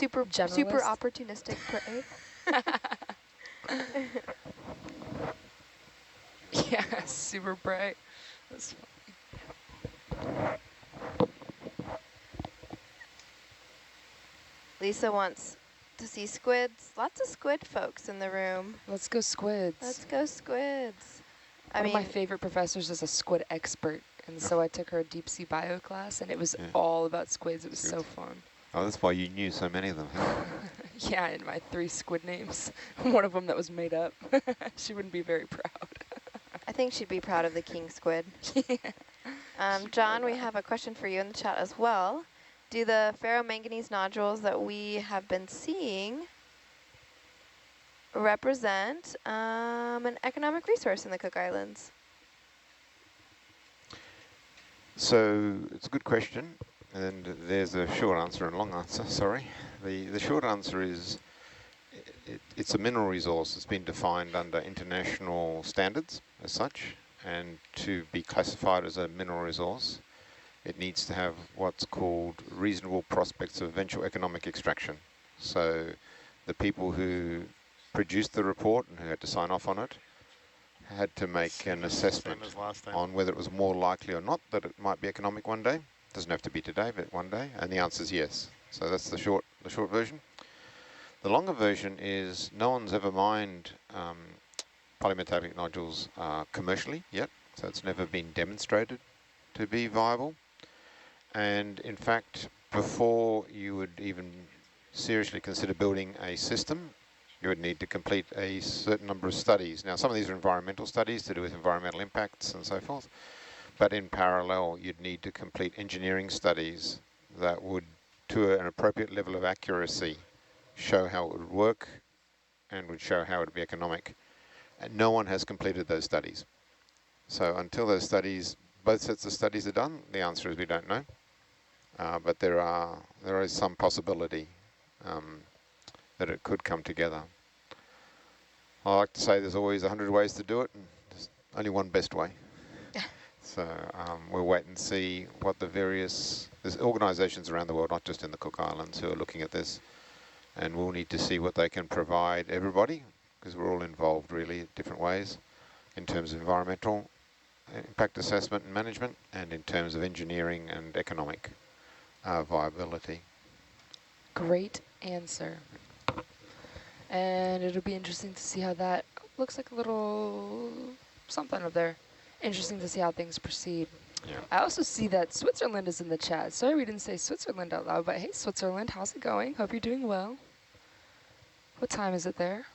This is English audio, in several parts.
Super Generalist. opportunistic prey. Yeah, super bright. That's Lisa wants to see squids. Lots of squid folks in the room. Let's go squids. Let's go squids. One of my favorite professors is a squid expert, and so I took her a deep sea bio class, and it was all about squids. It was so fun. Oh, that's why you knew so many of them. Huh? Yeah, and my 3 squid names. One of them that was made up. She wouldn't be very proud. I think she'd be proud of the king squid. Yeah. John, we have a question for you in the chat as well. Do the ferromanganese nodules that we have been seeing represent an economic resource in the Cook Islands? So it's a good question, and there's a short answer and a long answer, sorry. The short answer is it's a mineral resource. It's been defined under international standards as such, and to be classified as a mineral resource, it needs to have what's called reasonable prospects of eventual economic extraction. So the people who produced the report and who had to sign off on it had to make an assessment on whether it was more likely or not that it might be economic one day. Doesn't have to be today, but one day. And the answer is yes. So that's the short version. The longer version is no one's ever mined polymetallic nodules commercially yet. So it's never been demonstrated to be viable. And in fact, before you would even seriously consider building a system, you would need to complete a certain number of studies. Now, some of these are environmental studies to do with environmental impacts and so forth, but in parallel, you'd need to complete engineering studies that would, to an appropriate level of accuracy, show how it would work and would show how it would be economic. And no one has completed those studies. So until those studies, both sets of studies are done, the answer is we don't know. But there is some possibility that it could come together. I like to say there's always 100 ways to do it, and there's only one best way. So we'll wait and see what there's organisations around the world, not just in the Cook Islands, who are looking at this, and we'll need to see what they can provide everybody, because we're all involved really in different ways in terms of environmental impact assessment and management, and in terms of engineering and economic viability. Great answer. And it'll be interesting to see how that looks like a little something up there. Interesting to see how things proceed. Yeah. I also see that Switzerland is in the chat. Sorry we didn't say Switzerland out loud, but hey, Switzerland, how's it going? Hope you're doing well. What time is it there?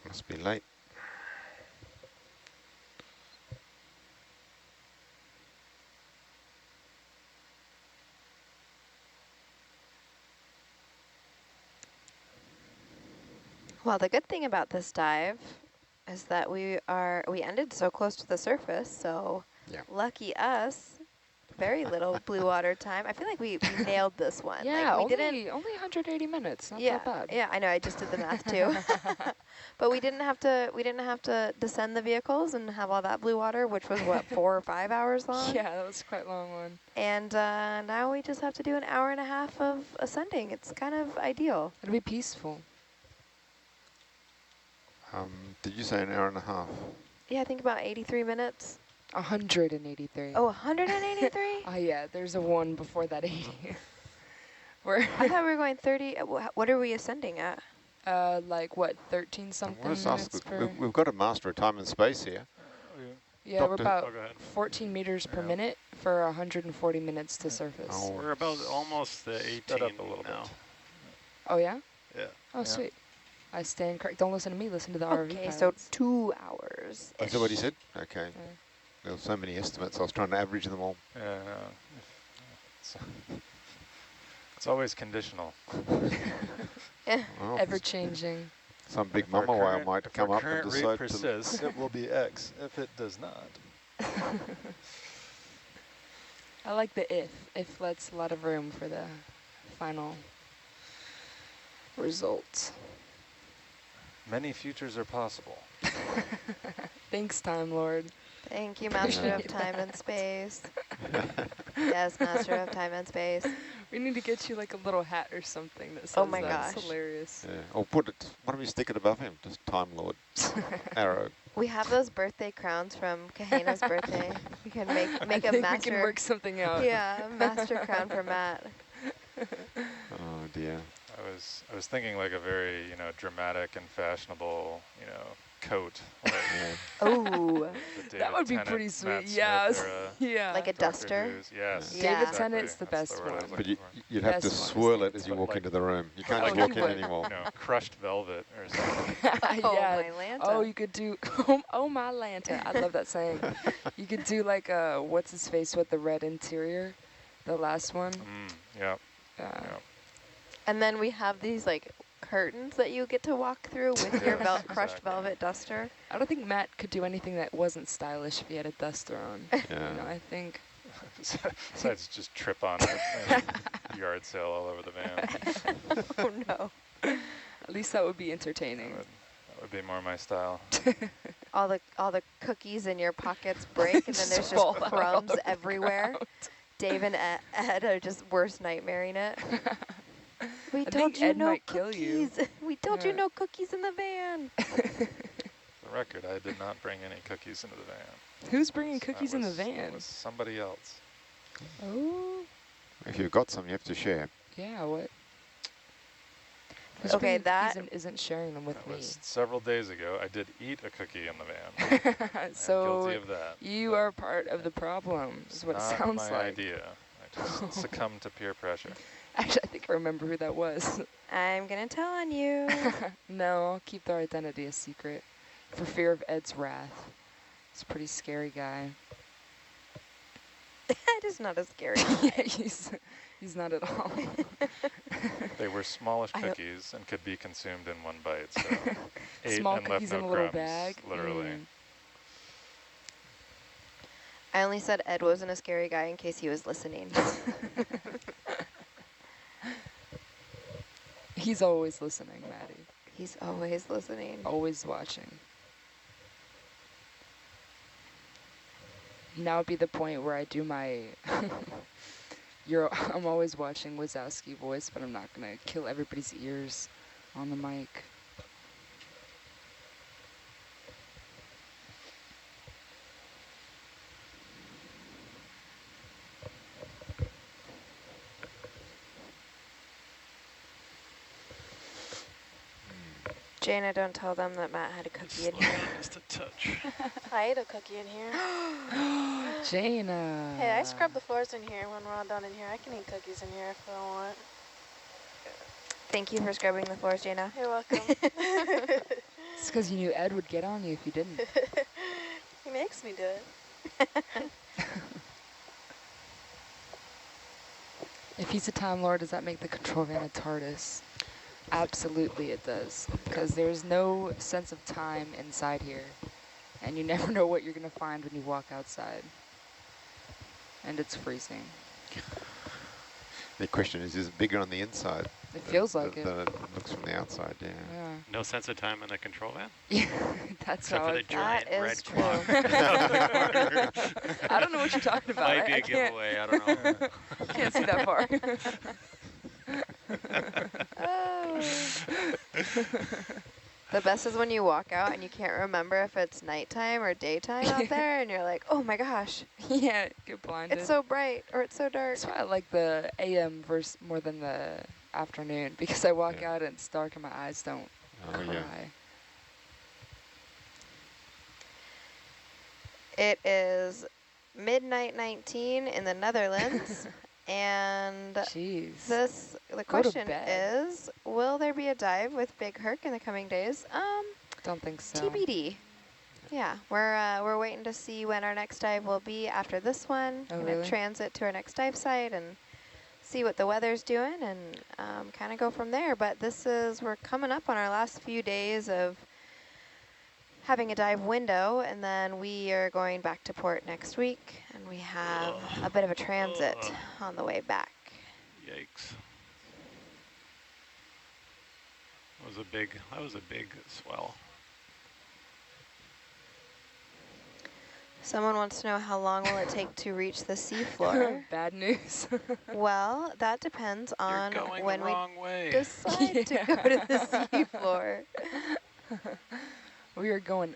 Must be late. Well, the good thing about this dive is that we ended so close to the surface, so lucky us. Very little blue water time. I feel like we nailed this one. Yeah, like only 180 minutes. Not that bad. Yeah, I know. I just did the math too. But we didn't have to descend the vehicles and have all that blue water, which was what, 4 or 5 hours long. Yeah, that was quite a long one. And now we just have to do an hour and a half of ascending. It's kind of ideal. It'll be peaceful. Did you say an hour and a half? Yeah, I think about 83 minutes. 183. Oh, 183? Oh yeah, there's a 1 before that 80. I thought we were going 30. What are we ascending at? Like what, 13 something minutes per? We've got a master of time and space here. Yeah, Doctor, we're about 14 meters per minute for 140 minutes to surface. Oh. We're about almost 18 up a little now. Bit. Oh yeah? Yeah. Oh sweet. I stand correct. Don't listen to me, listen to the ROV Okay, pilots. so 2 hours. Is that what he said? Okay. Yeah. There were so many estimates, I was trying to average them all. It's always conditional. Well, ever-changing. Some big mama whale might come up and decide persists, it will be X. If it does not. I like the if. If lets a lot of room for the final result. Many futures are possible. Thanks, Time Lord. Thank you, Master of Time and Space. Yes, Master of Time and Space. We need to get you like a little hat or something that says Oh my that. It's gosh. hilarious. Yeah. Or put it, why don't we stick it above him? Just Time Lord. Arrow. We have those birthday crowns from Kahena's birthday. We can make I a think we master. can work something out. Yeah, a master crown for Matt. Oh dear. I was thinking like a very, dramatic and fashionable, coat. Like Oh, the That would be David pretty Tennant, sweet. Matt Yeah. Smith era Yeah. like a Doctor duster. Who's. Yes. Yeah. David Exactly. Tennant's the That's best word I was one. But looking for. you'd have to Best one is swirl it David as you But walk like- into the room. You can't like just walk in would. anymore. Crushed velvet or something. Oh, Yeah. my Lanta. Oh, you could do, oh my Lanta. I love that saying. You could do like what's his face with the red interior, the last one. Yeah. And then we have these like curtains that you get to walk through with your Yes, crushed exactly. velvet duster. I don't think Matt could do anything that wasn't stylish if he had a duster on. Yeah. I think. Besides just trip on it and yard sale all over the van. Oh no. At least that would be entertaining. That would be more my style. All the cookies in your pockets break, and then there's just Fall out all crumbs over the everywhere. ground. Dave and Ed are just worst nightmaring it. We I told think you Ed no might kill you. cookies. We told you Yeah. no cookies in the van. For the record, I did not bring any cookies into the van. Who's bringing That cookies in the was- van? That was somebody else. Oh, If you've got some, you have to share. yeah, what? Who's Okay, bringing cookies that- and isn't sharing them with That me. was several days ago. I did eat a cookie in the van. I'm guilty So of that. you but are part of the problem, is what it not sounds my like. idea. I just succumbed to peer pressure. Actually, I think I remember who that was. I'm gonna tell on you. No, I'll keep their identity a secret for fear of Ed's wrath. He's a pretty scary guy. That is not a scary. Yeah, he's not at all. They were smallish I- cookies and could be consumed in one bite. So ate Small and cookies left in no a little crumbs, bag. literally. I only said Ed wasn't a scary guy in case he was listening. He's always listening, Maddie. He's always listening. Always watching. Now would be the point where I do my I'm always watching Wazowski voice, but I'm not gonna kill everybody's ears on the mic. Jaina, don't tell them that Matt had a cookie in here. Just a touch. I ate a cookie in here. Jaina. Hey, I scrub the floors in here when we're all done in here. I can eat cookies in here if I want. Thank you for scrubbing the floors, Jaina. You're welcome. It's because you knew Ed would get on you if you didn't. He makes me do it. If he's a Time Lord, does that make the control van a TARDIS? Absolutely it does, because there's no sense of time inside here, and you never know what you're going to find when you walk outside. And it's freezing. The question is it bigger on the inside? It feels like it. Than it looks from the outside, yeah. Yeah, No sense of time in the control van? yeah, that's Except how for the I giant That red is clock. I don't know what you're talking about. Might be I a giveaway, I don't know. can't see that far. Oh. The best is when you walk out and you can't remember if it's nighttime or daytime out there, and you're like, oh my gosh, Yeah, get blinded. it's so bright or it's so dark. That's why I like the AM verse more than the afternoon, because I walk Yeah. out and it's dark and my eyes don't Oh, yeah. cry. It is midnight 19 in the Netherlands, and Jeez. the Go to question bed. is, will there be a dive with Big Herc in the coming days? Don't think so. TBD. Yeah, we're waiting to see when our next dive will be after this one. Oh, Gonna really? transit to our next dive site and see what the weather's doing and kind of go from there. But we're coming up on our last few days of having a dive window, and then we are going back to port next week, and we have a bit of a transit on the way back. Yikes. That was a big swell. Someone wants to know how long will it take to reach the seafloor? Bad news. Well, that depends You're on going when the we wrong way. decide to go to the seafloor. We are going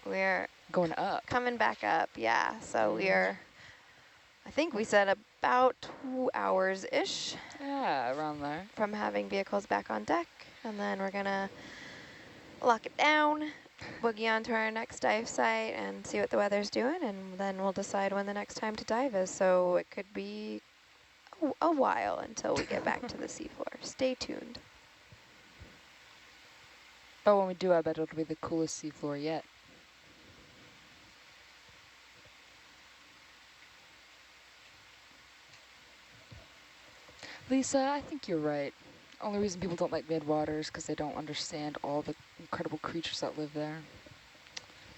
We're up. coming back up, yeah. So we are, I think we said about 2 hours-ish Yeah, around there. from having vehicles back on deck. And then we're gonna lock it down, boogie on to our next dive site and see what the weather's doing, and then we'll decide when the next time to dive is. So it could be a while until we get back to the seafloor. Stay tuned. But when we do, I bet it'll be the coolest seafloor yet. Lisa, I think you're right. Only reason people don't like midwater is because they don't understand all the incredible creatures that live there.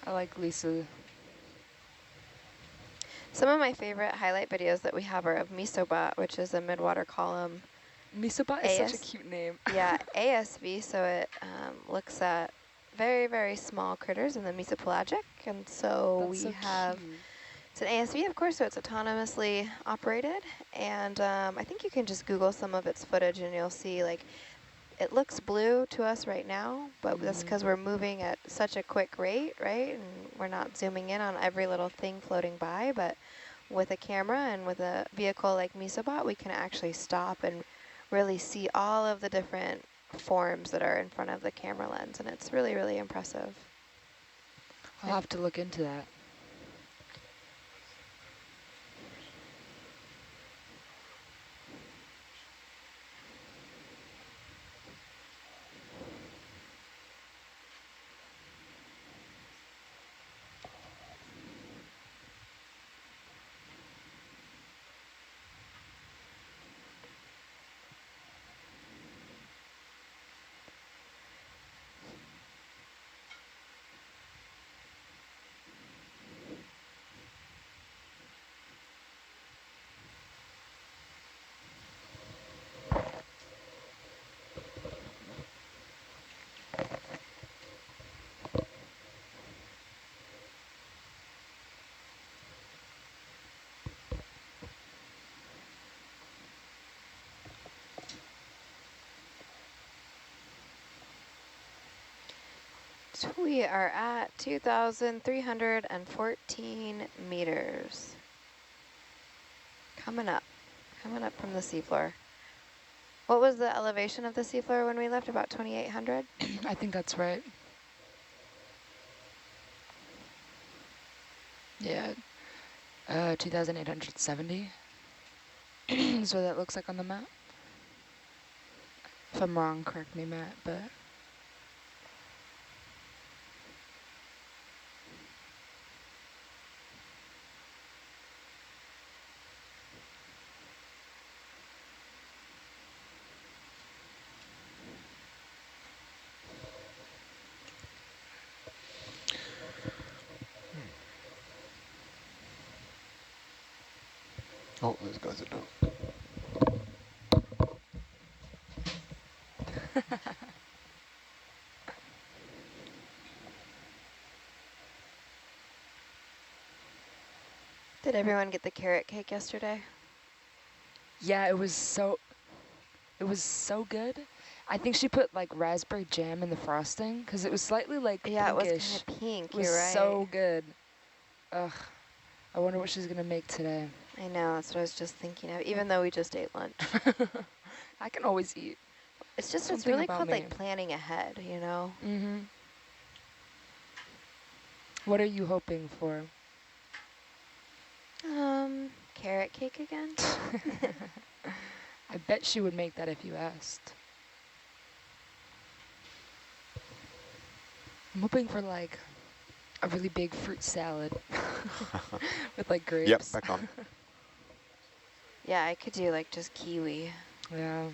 I like Lisa. Some of my favorite highlight videos that we have are of Mesobot, which is a midwater column. Mesobot is such a cute name. Yeah, ASV, so it looks at very, very small critters in the mesopelagic. And so That's we so have, cute. it's an ASV, of course, so it's autonomously operated. And I think you can just Google some of its footage and you'll see, like, it looks blue to us right now, but that's because we're moving at such a quick rate, right? And we're not zooming in on every little thing floating by, but with a camera and with a vehicle like Mesobot, we can actually stop and really see all of the different forms that are in front of the camera lens, and it's really, really impressive. I'll have to look into that. So we are at 2,314 meters. Coming up from the seafloor. What was the elevation of the seafloor when we left? About 2,800? I think that's right. Yeah, 2,870 is what that looks like on the map. If I'm wrong, correct me, Matt, but... Oh, those guys are done. Did everyone get the carrot cake yesterday? Yeah, it was so good. I think she put like raspberry jam in the frosting because it was slightly like Yeah, pinkish. it was kind of pink, It was you're right. so good. Ugh, I wonder what she's gonna make today. I know, that's what I was just thinking of, even though we just ate lunch. I can always eat. It's just, it's Something really about called me. like planning ahead, you know? Mm-hmm. What are you hoping for? Carrot cake again? I bet she would make that if you asked. I'm hoping for like a really big fruit salad with like grapes. Yep, back on. Yeah, I could do like just kiwi. Yeah.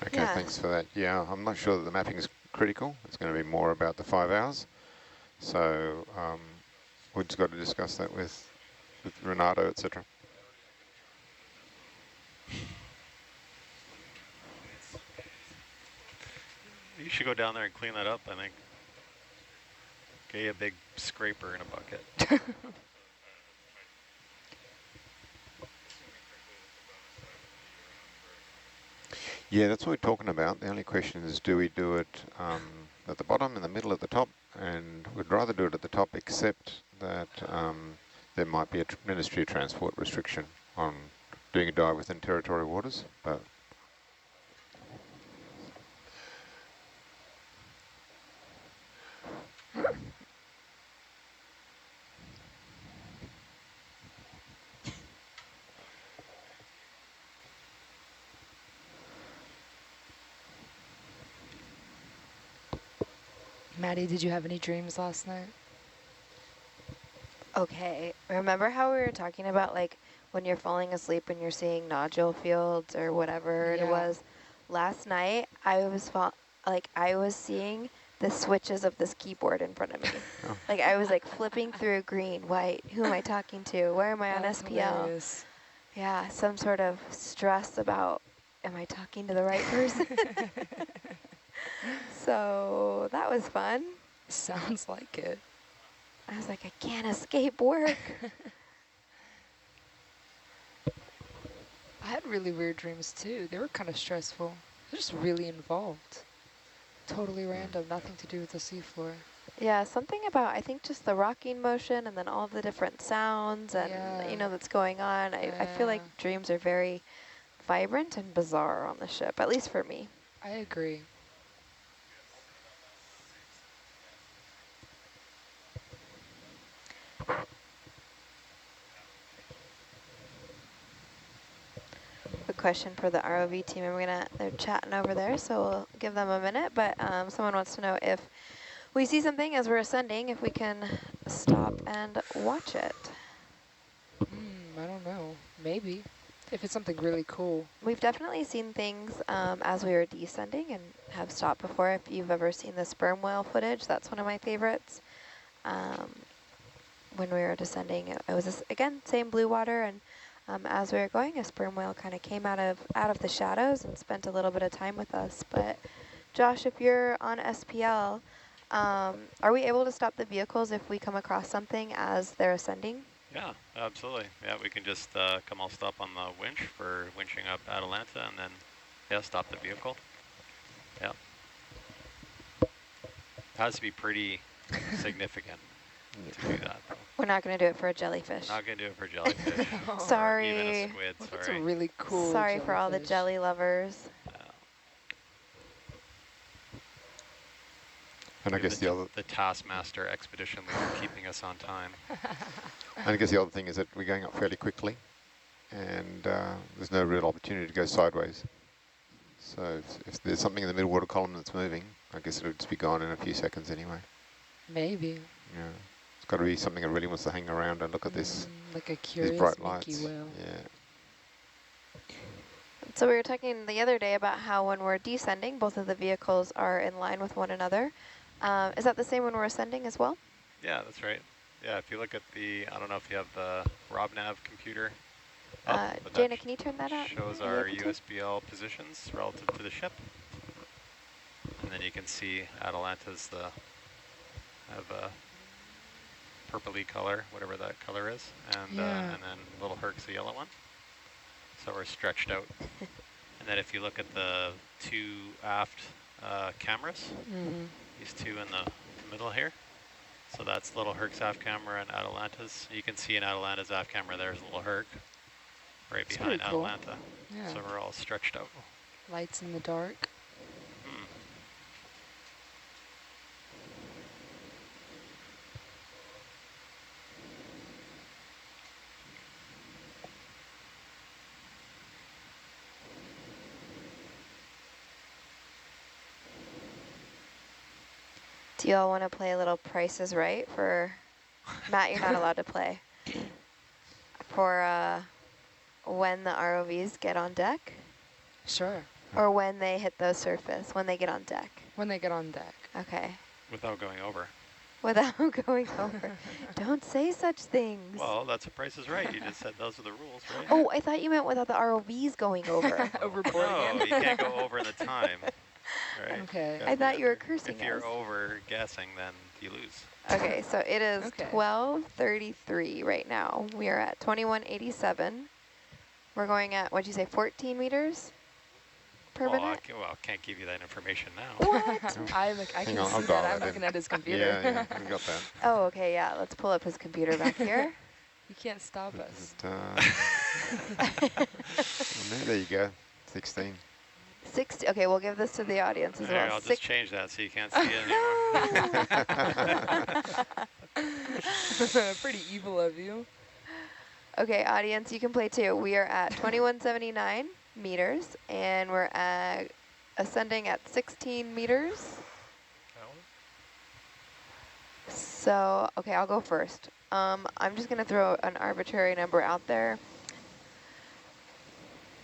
Okay, Yeah. thanks for that. Yeah, I'm not sure that the mapping is critical. It's going to be more about the 5 hours. So we've just got to discuss that with Renato, etc. You should go down there and clean that up, I think. Get you a big scraper in a bucket. Yeah, that's what we're talking about. The only question is, do we do it at the bottom, in the middle, at the top? And we'd rather do it at the top, except that there might be a Ministry of Transport restriction on doing a dive within territorial waters. But Maddie, did you have any dreams last night? Okay. Remember how we were talking about like when you're falling asleep and you're seeing nodule fields or whatever it Yeah. was? Last night I was seeing the switches of this keyboard in front of me. oh, Like I was like flipping through green, white. Who am I talking to? Where am I on That's SPL? hilarious. Yeah, some sort of stress about, am I talking to the right person? So that was fun. Sounds like it. I was like, I can't escape work. I had really weird dreams too. They were kind of stressful. They're just really involved. Totally random, nothing to do with the seafloor. Yeah, something about, I think just the rocking motion and then all the different sounds and, Yeah. you know, that's going on. I feel like dreams are very vibrant and bizarre on the ship, at least for me. I agree. Quick question for the ROV team. They're chatting over there, so we'll give them a minute. But someone wants to know if we see something as we're ascending, if we can stop and watch it. I don't know. Maybe. If it's something really cool. We've definitely seen things as we were descending and have stopped before. If you've ever seen the sperm whale footage, that's one of my favorites. When we were descending, it was this, again, same blue water, and as we were going, a sperm whale kind of came out of the shadows and spent a little bit of time with us. But Josh, if you're on SPL, are we able to stop the vehicles if we come across something as they're ascending? Yeah, absolutely. Yeah, we can just come all stop on the winch for winching up Atalanta and then, yeah, stop the vehicle. Yeah. It has to be pretty significant to do that, though. We're not going to do it for a jellyfish. Not going to do it for jellyfish. Sorry. Or even a squid, What if it's sorry. a really cool Sorry for all the jellyfish? jelly lovers. and I guess The Taskmaster expedition leader keeping us on time. and I guess the other thing is that we're going up fairly quickly, and there's no real opportunity to go sideways. So if there's something in the middle water column that's moving, I guess it'll just be gone in a few seconds anyway. Maybe. Yeah, it's got to be something that really wants to hang around and look at this. Like a These curious bright Milky lights. Whale. Yeah. So we were talking the other day about how when we're descending, both of the vehicles are in line with one another. Is that the same when we're ascending as well? Yeah, that's right. Yeah, if you look at the, I don't know if you have the RobNav computer up, but Jana, that can you turn that up? shows Are you our able to? USBL positions relative to the ship. And then you can see Atalanta's have a purpley color, whatever that color is, and then Little Herc's the yellow one. So we're stretched out. And then if you look at the two aft cameras, these two in the middle here. So that's Little Herc's aft camera and Atalanta's. You can see in Atalanta's aft camera there's Little Herc right That's behind pretty cool. Atalanta. Yeah. So we're all stretched out. Lights in the dark. Do you all want to play a little Price is Right for Matt? You're not allowed to play for when the ROVs get on deck. Sure. Or when they hit the surface, when they get on deck? When they get on deck. Okay. Without going over. Without going over. Don't say such things. Well, that's a Price is Right. You just said those are the rules, right? Oh, I thought you meant without the ROVs going over. Overboard No, again. you can't go over in the time. Right? Okay. I thought you were cursing If you're us. over guessing, then you lose. Okay, so it is Okay. 12:33 right now. We are at 2187. We're going at, what'd you say, 14 meters per Well, minute? can't give you that information now. What? I Hang can on, I'll see dial that. I'm that looking in. at his computer. Yeah, we got that. Oh, okay, yeah. Let's pull up his computer back here. You can't stop us. There you go, 16. 60. Okay, we'll give this to the audience as Here, well. I'll just change that so you can't see it anymore. Pretty evil of you. Okay, audience, you can play too. We are at 2179 meters, and we're at ascending at 16 meters. So, okay, I'll go first. I'm just going to throw an arbitrary number out there.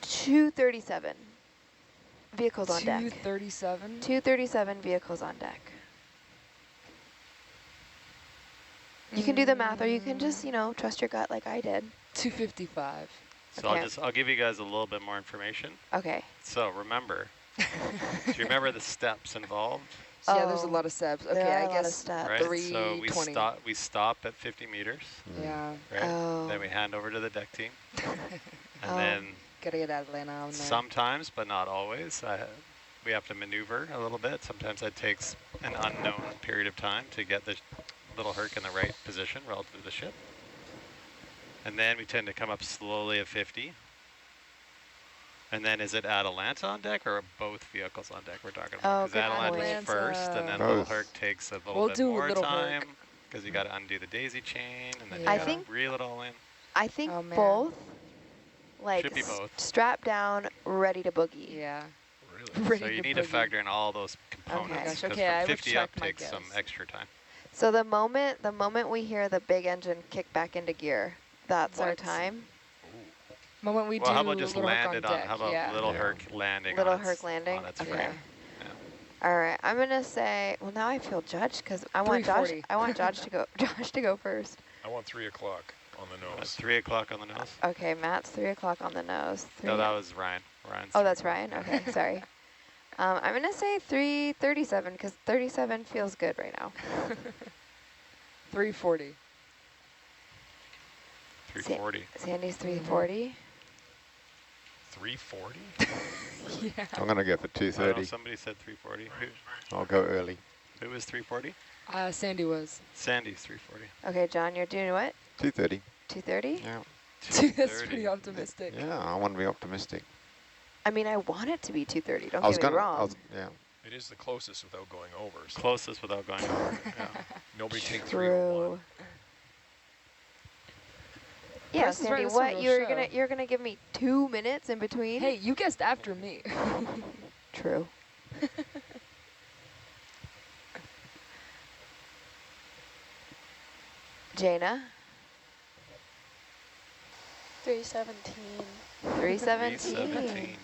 237 vehicles on deck. 237? 237 vehicles on deck. You can do the math, or you can just, trust your gut like I did. 255. So Okay. I'll give you guys a little bit more information. Okay. So remember, do you remember the steps involved? Yeah, there's a Oh, lot of steps. Okay, there are I a lot of guess steps. Right. 320. So we stop at 50 meters. Yeah. Right. Oh. Then we hand over to the deck team, and Oh. then Gotta get Atlanta on there. sometimes, but not always, we have to maneuver a little bit. Sometimes it takes an unknown period of time to get the little Herc in the right position relative to the ship. And then we tend to come up slowly at 50. And then is it Atalanta on deck or both vehicles on deck we're talking about? Oh, Because good Atalanta's point. first, and then Both. Little Herc takes a little We'll bit do more Little time Herc. because you got to undo the daisy chain, and then you I got to think- reel it all in. I think Oh, man. both, like, Should be both. strapped down, ready to boogie. Yeah. Really? Ready So you to need to boogie. factor in all those components. gosh, 'cause okay, I from would 50 up check my takes some guess. extra time. So the moment we hear the big engine kick back into gear, that's our What? time. Moment we Well, do how about just Little Herc land on it on, deck, how about yeah. Little Yeah. Herc landing Little on its, Herc landing? on its Okay. frame. All right, I'm gonna say. Well, now I feel judged because I want Josh. 340. I want Josh to go. Josh to go first. I want 3 o'clock on the nose. 3 o'clock on the nose? Okay, Matt's 3 o'clock on the nose. No, that was Ryan. Ryan's Oh, 3 that's o'clock. Ryan. Okay, sorry. I'm gonna say 3:37 because 37 feels good right now. 340. 340. Sandy's 340. 340? Yeah. I'm going to go for I don't know, 230. somebody said 340. I'll go early. Who was 340? Sandy was. Sandy's 340. Okay, John, you're doing what? 230. 230? Yeah. That's 230. pretty optimistic. Yeah, I want to be optimistic. I mean, I want it to be 230. Don't I was get me gonna. wrong. Yeah. It is the closest without going over. So Closest without going over. Yeah. nobody take 301. True. Yeah, Price is Right Sandy, is what some you're real gonna show. you're gonna give me 2 minutes in between? Hey, you guessed after me. True. Jaina, 317. 317. 317.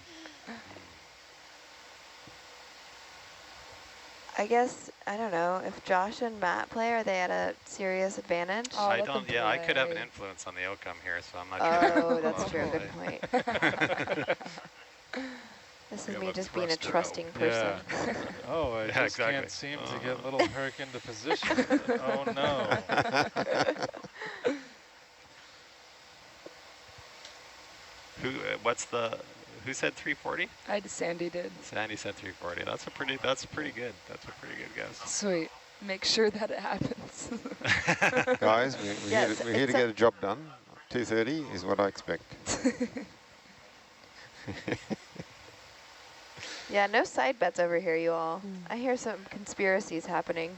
I guess, I don't know, if Josh and Matt play, are they at a serious advantage? Oh, I let don't, them yeah, I could have an play. influence on the outcome here, so I'm not sure. Oh, that's I'll true. play. Good point. This We is have me a just being a thruster out. trusting person. Yeah. Oh, I Yeah, just exactly. can't seem to get Little Herc into position. Oh, no. Who said 340? Sandy did. Sandy said 340. That's pretty good. That's a pretty good guess. Sweet. Make sure that it happens. Guys, Yes, we're here to it's get a job done. 230 is what I expect. Yeah, no side bets over here, you all. I hear some conspiracies happening.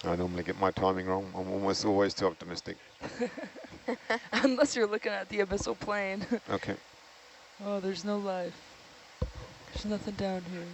I normally get my timing wrong. I'm almost always too optimistic. Unless you're looking at the abyssal plane. Okay. Oh, there's no life. There's nothing down here.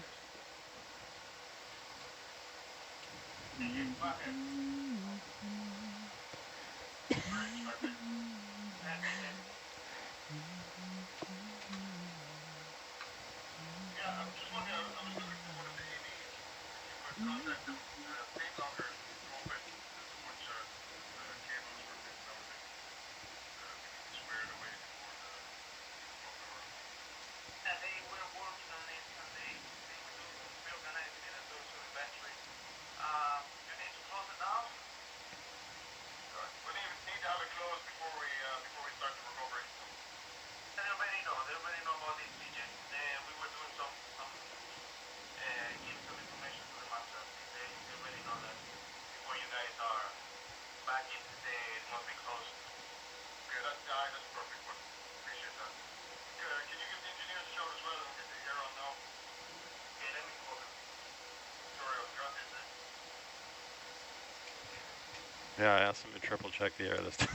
Yeah, I asked him to triple check the air this time.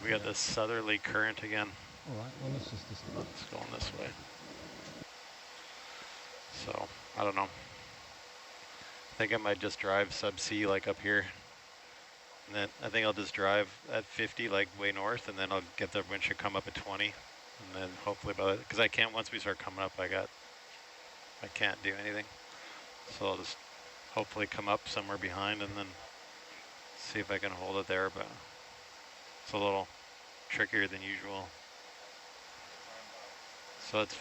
We got this southerly current again. All right, well, let's just discuss. It's going this way. So, I don't know. I think I might just drive subsea like up here. And then I think I'll just drive at 50 like way north, and then I'll get the wind should come up at 20. And then hopefully by because I can't, once we start coming up, I can't do anything. So I'll just hopefully come up somewhere behind and then see if I can hold it there, but it's a little trickier than usual. So it's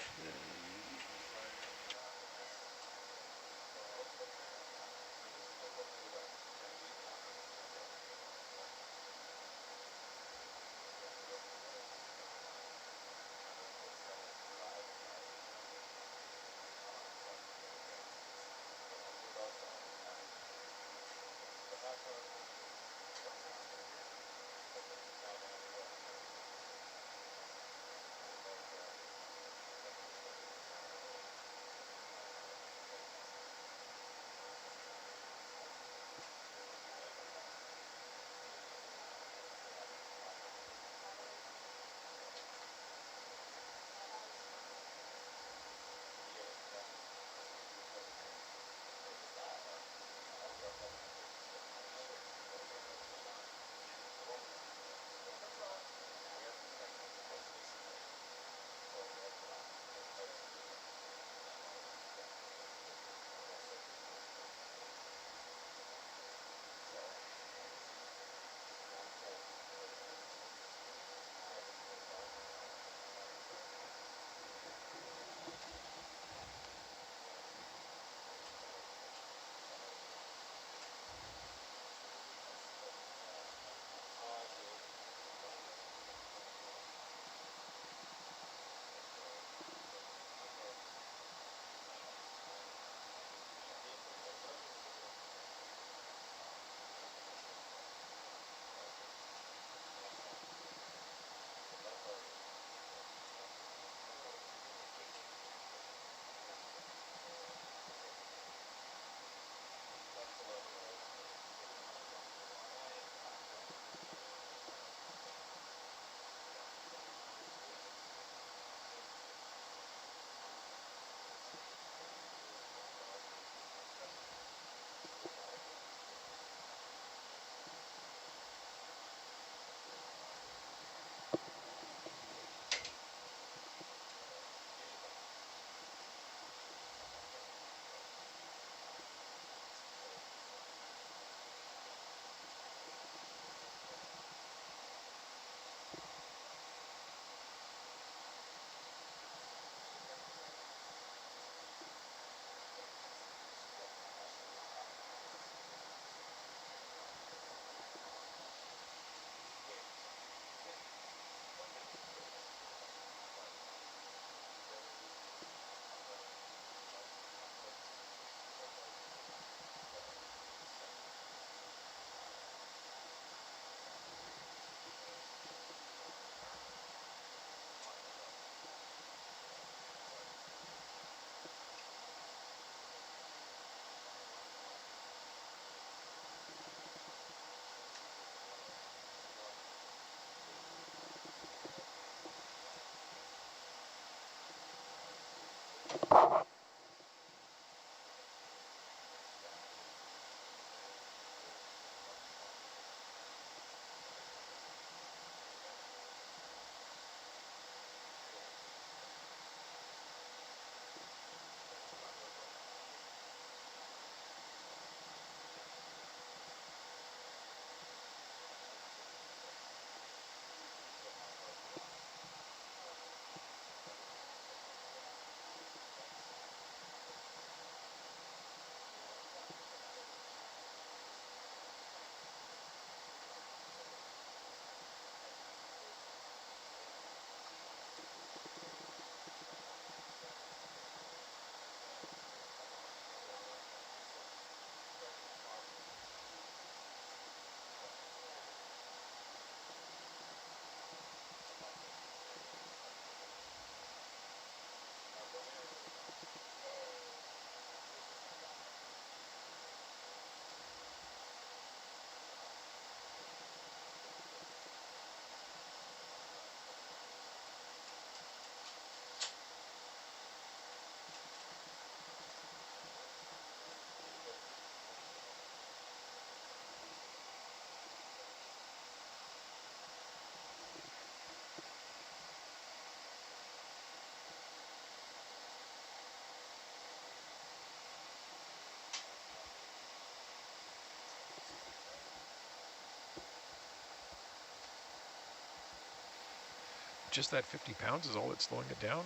just that 50 pounds is all that's slowing it down?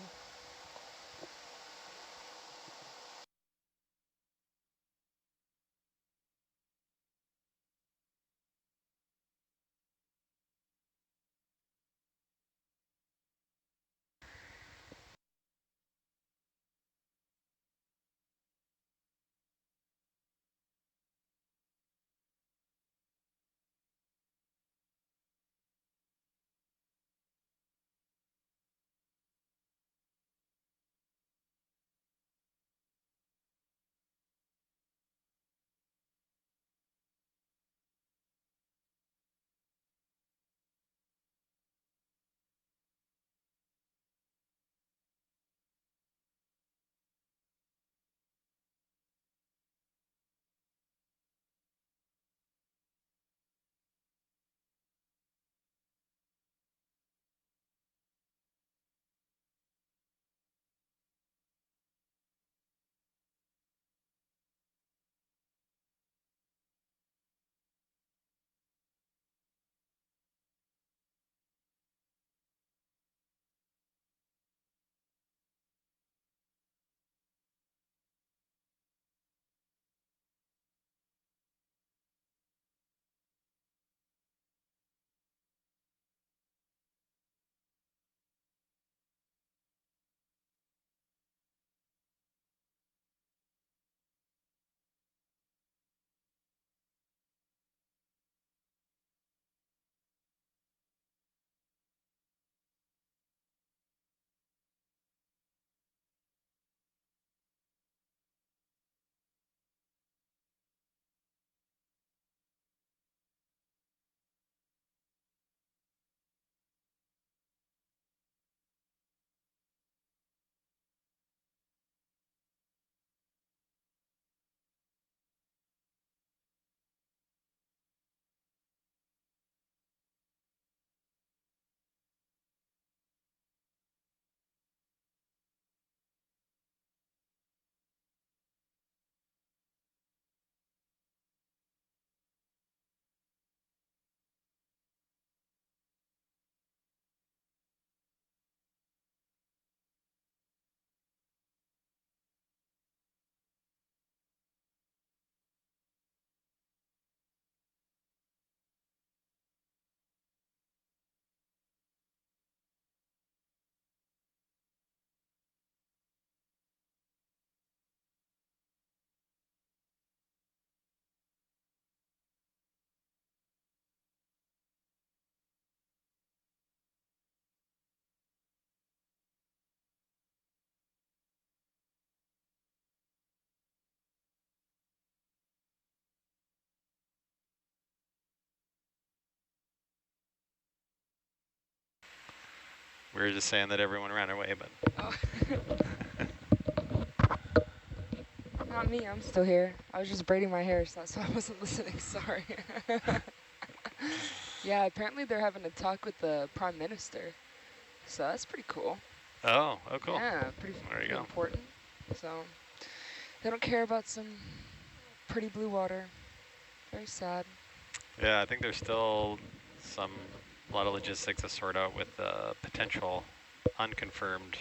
We were just saying that everyone ran away, but... Oh. Not me, I'm still here. I was just braiding my hair, so I wasn't listening, sorry. Yeah, apparently they're having a talk with the Prime Minister, so that's pretty cool. Oh, cool. Yeah, pretty important. So they don't care about some pretty blue water. Very sad. Yeah, I think there's still a lot of logistics to sort out with the potential unconfirmed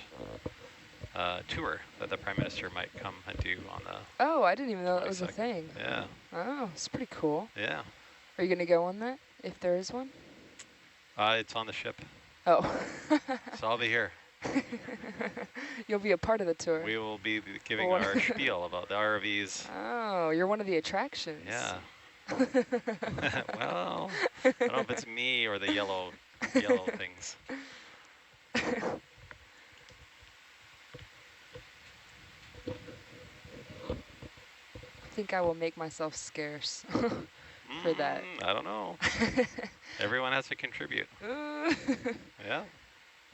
tour that the Prime Minister might come and do on the... Oh, I didn't even know that was a thing. Yeah. Oh, it's pretty cool. Yeah. Are you going to go on that, if there is one? It's on the ship. Oh. So I'll be here. You'll be a part of the tour. We will be giving our spiel about the ROVs. Oh, you're one of the attractions. Yeah. Well, I don't know if it's me or the yellow things. I think I will make myself scarce for that. I don't know. Everyone has to contribute. Yeah.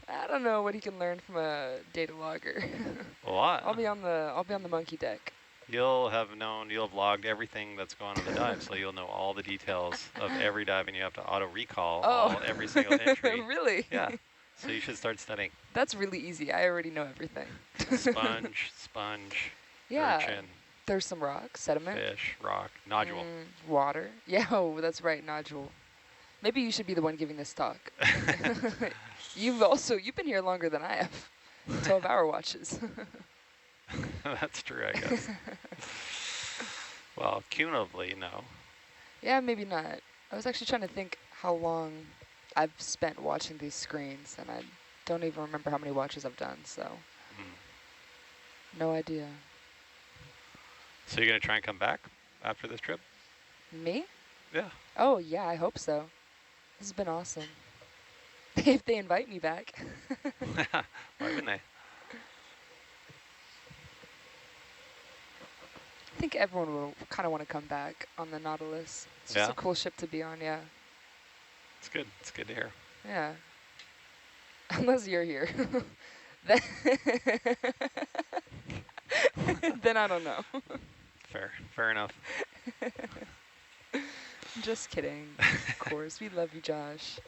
I don't know what you can learn from a data logger. A lot. I'll be on the monkey deck. You'll have logged everything that's going on the dive, so you'll know all the details of every dive, and you have to auto recall every single entry. Really? Yeah. So you should start studying. That's really easy. I already know everything. Sponge, yeah. urchin. There's some rock, sediment. Fish, rock, nodule. Water. Yeah, oh, that's right, nodule. Maybe you should be the one giving this talk. You've been here longer than I have. 12-hour watches. That's true, I guess. Well, cumulatively, no. Yeah, maybe not. I was actually trying to think how long I've spent watching these screens, and I don't even remember how many watches I've done, so no idea. So you're going to try and come back after this trip? Me? Yeah. Oh, yeah, I hope so. This has been awesome. If they invite me back. Why wouldn't they? I think everyone will kind of want to come back on the Nautilus. It's just a cool ship to be on, yeah. It's good. It's good to hear. Yeah. Unless you're here. Then I don't know. Fair enough. Just kidding. Of course, we love you, Josh.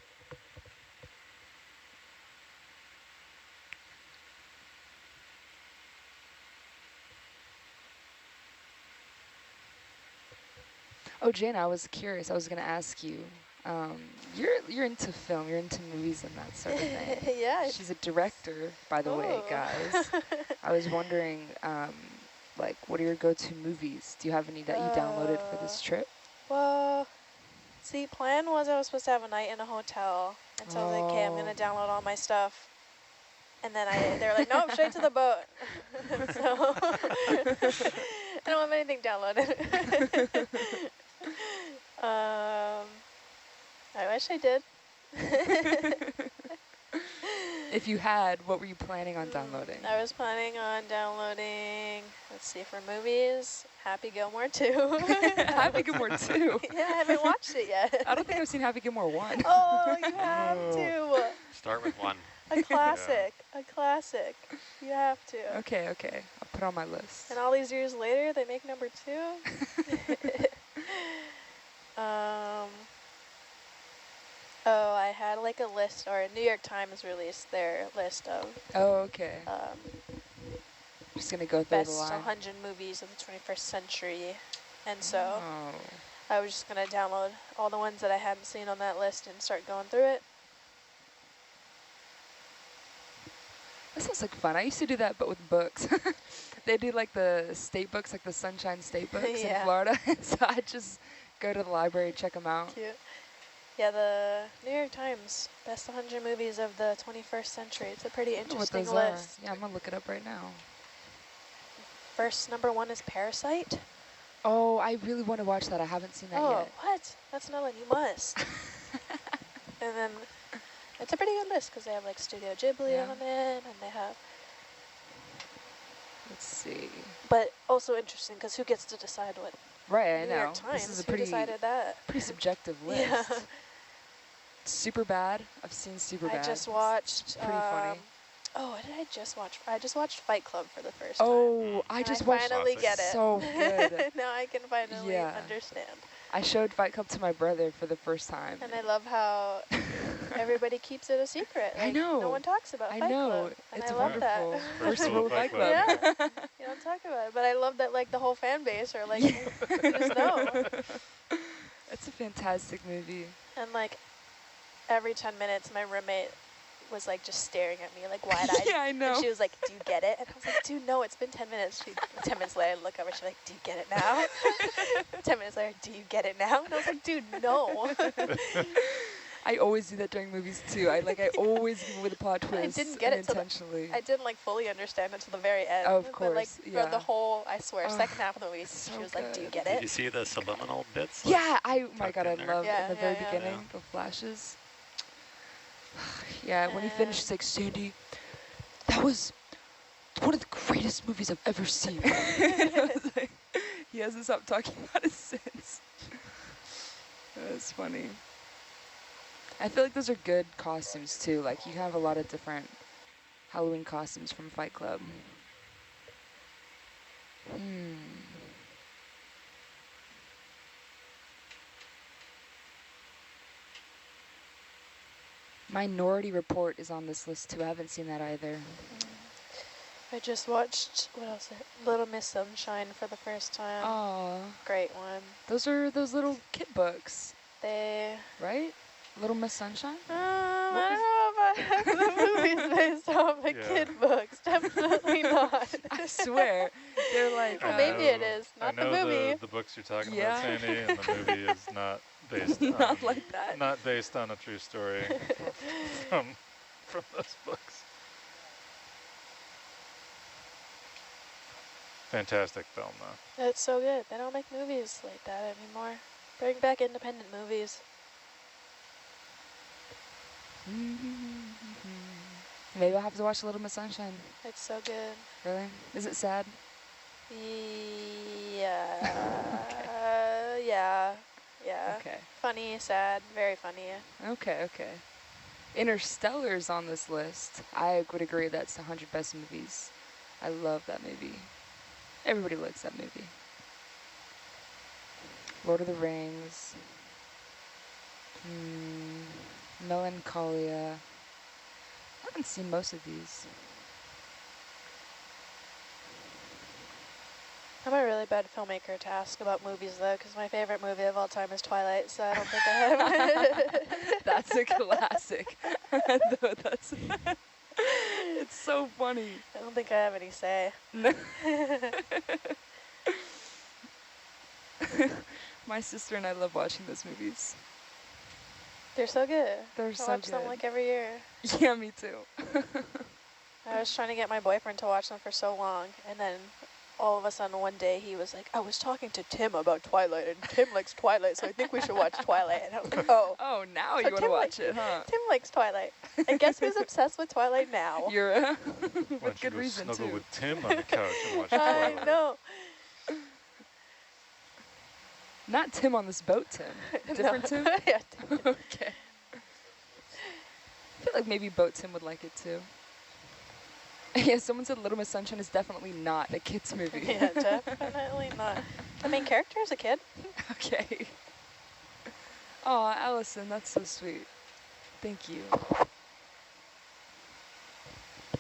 Oh, Jane, I was curious. I was going to ask you. You're into film. You're into movies and that sort of thing. Yeah. She's a director, by the way, guys. I was wondering, like, what are your go-to movies? Do you have any that you downloaded for this trip? Well, see, plan was I was supposed to have a night in a hotel. And so I was like, okay, I'm going to download all my stuff. And then they were like, nope, straight to the boat. So I don't have anything downloaded. I wish I did. If you had, what were you planning on downloading? I was planning on downloading, let's see, for movies, Happy Gilmore 2. Happy Gilmore 2? Yeah, I haven't watched it yet. I don't think I've seen Happy Gilmore 1. Oh, you have to. Start with 1. A classic, a classic. You have to. Okay. I'll put it on my list. And all these years later, they make number 2. Oh, I had like a list, or New York Times released their list of. Oh, okay. Just gonna go through best the line. 100 movies of the 21st century, and so I was just gonna download all the ones that I hadn't seen on that list and start going through it. That sounds like fun. I used to do that, but with books. They do like the state books, like the Sunshine State books in Florida. So I just go to the library, check them out. Cute. Yeah, the New York Times, best 100 movies of the 21st century. It's a pretty interesting list. Yeah, I'm going to look it up right now. First, number 1 is Parasite. Oh, I really want to watch that. I haven't seen that yet. Oh, what? That's another one. You must. And then it's a pretty good list because they have like Studio Ghibli on it, and they have... Let's see. But also interesting because who gets to decide what... Right, I know. New York Times, this is a who decided that? Pretty subjective list. Yeah. Superbad. I've seen Superbad. I just watched... It's pretty funny. Oh, what did I just watch? I just watched Fight Club for the first time. Oh, I just watched finally get it. So good. Now I can finally understand. I showed Fight Club to my brother for the first time. And I love how everybody keeps it a secret. Like, I know. No one talks about Fight Club. And It's I love wonderful. that. First rule of Fight Club. Yeah. You don't talk about it. But I love that like the whole fan base are like, you just know. It's a fantastic movie. And like every 10 minutes my roommate was like just staring at me like wide-eyed. Yeah, I know. And she was like, do you get it? And I was like, dude, no, it's been 10 minutes. 10 minutes later, I look over, she's like, do you get it now? 10 minutes later, do you get it now? And I was like, dude, no. I always do that during movies too. I always give away the plot twist. I didn't get it intentionally. I didn't like fully understand it until the very end. Oh, of course, but, like, for the whole, I swear, second half of the movie, so she was like, do you get Did it? you see the subliminal bits? Yeah, oh my God, I love Yeah, in the very beginning, the flashes. Yeah, when he finished, he's like, Sandy, that was one of the greatest movies I've ever seen. I was like, he hasn't stopped talking about it since. That's funny. I feel like those are good costumes too. Like you have a lot of different Halloween costumes from Fight Club. Minority Report is on this list too. I haven't seen that either. I just watched, what else? Little Miss Sunshine for the first time. Oh, great one. those are those little kid books. They, right? Little Miss Sunshine? I don't know if the movie's based off of kid books. Definitely not. I swear. They're like, well, maybe it is. Not the movie. The books you're talking about, Sandy, and the movie is not based not on, like that. Not based on a true story from those books. Fantastic film, though. It's so good. They don't make movies like that anymore. Bring back independent movies. Maybe I'll have to watch Little Miss Sunshine. It's so good. Really? Is it sad? Yeah. Yeah. Okay. Funny, sad, very funny. Okay. Interstellar's on this list. I would agree that's 100 best movies. I love that movie. Everybody likes that movie. Lord of the Rings. Melancholia. I haven't seen most of these. I'm a really bad filmmaker to ask about movies, though, because my favorite movie of all time is Twilight, so I don't think I have. That's a classic. Though that's it's so funny. I don't think I have any say. No. My sister and I love watching those movies. They're so good. They're I so watch good. them like every year. Yeah, me too. I was trying to get my boyfriend to watch them for so long, and then all of a sudden one day he was like, I was talking to Tim about Twilight, and Tim likes Twilight, so I think we should watch Twilight. And I was like, oh. Oh, now So you want to Tim watch it, huh? Tim likes Twilight. And guess who's obsessed with Twilight now? You're Why with don't you good go reason, snuggle too. with Tim on the couch and watch I Twilight? know. Not Tim on this boat, Tim. Different Tim? Yeah. Okay. I feel like maybe Boat Tim would like it, too. Yeah, someone said Little Miss Sunshine is definitely not a kid's movie. Yeah, definitely not. The main character is a kid. Okay. Aw, Allison, that's so sweet. Thank you.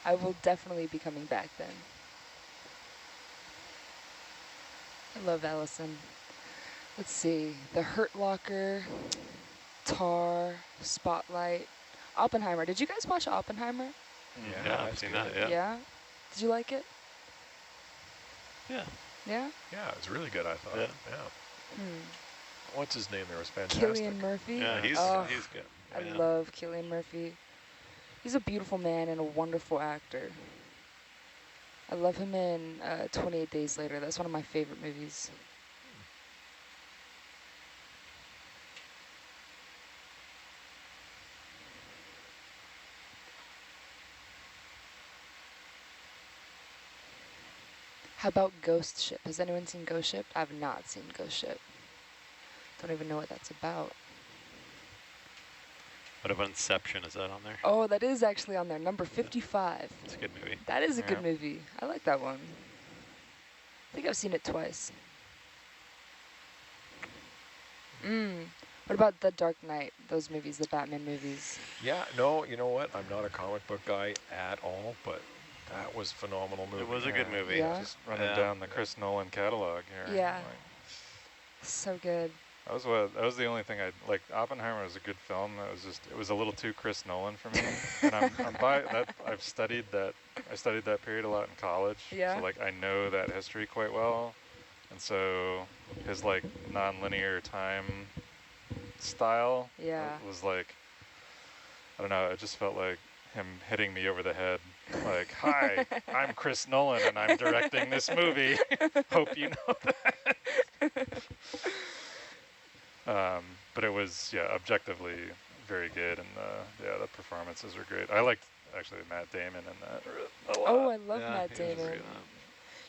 I will definitely be coming back then. I love Allison. Let's see. The Hurt Locker, Tar, Spotlight, Oppenheimer. Did you guys watch Oppenheimer? Yeah, I've seen that, yeah. Yeah? Did you like it? Yeah. Yeah? Yeah, it's really good, I thought. Yeah. What's his name there was fantastic. Cillian Murphy? Yeah, he's good. I Yeah. love Cillian Murphy. He's a beautiful man and a wonderful actor. I love him in 28 Days Later. That's one of my favorite movies. How about Ghost Ship? Has anyone seen Ghost Ship? I've not seen Ghost Ship. Don't even know what that's about. What about Inception? Is that on there? Oh, that is actually on there. Number 55. It's a good movie. That is a Yeah. good movie. I like that one. I think I've seen it twice. What about The Dark Knight? Those movies, the Batman movies. Yeah, no, you know what? I'm not a comic book guy at all, but that was a phenomenal movie. It was a good movie. Yeah. Just running down the Chris Nolan catalog here. Yeah. Like, So good. that was the only thing I like. Oppenheimer was a good film. It was a little too Chris Nolan for me. And I'm by that. I studied that period a lot in college. Yeah. So like I know that history quite well, and so his like non-linear time style was like, I don't know. It just felt like him hitting me over the head. Like, hi, I'm Chris Nolan and I'm directing this movie. Hope you know that. But it was, objectively very good, and the performances were great. I liked actually Matt Damon in that a lot. Oh, I love Matt Damon.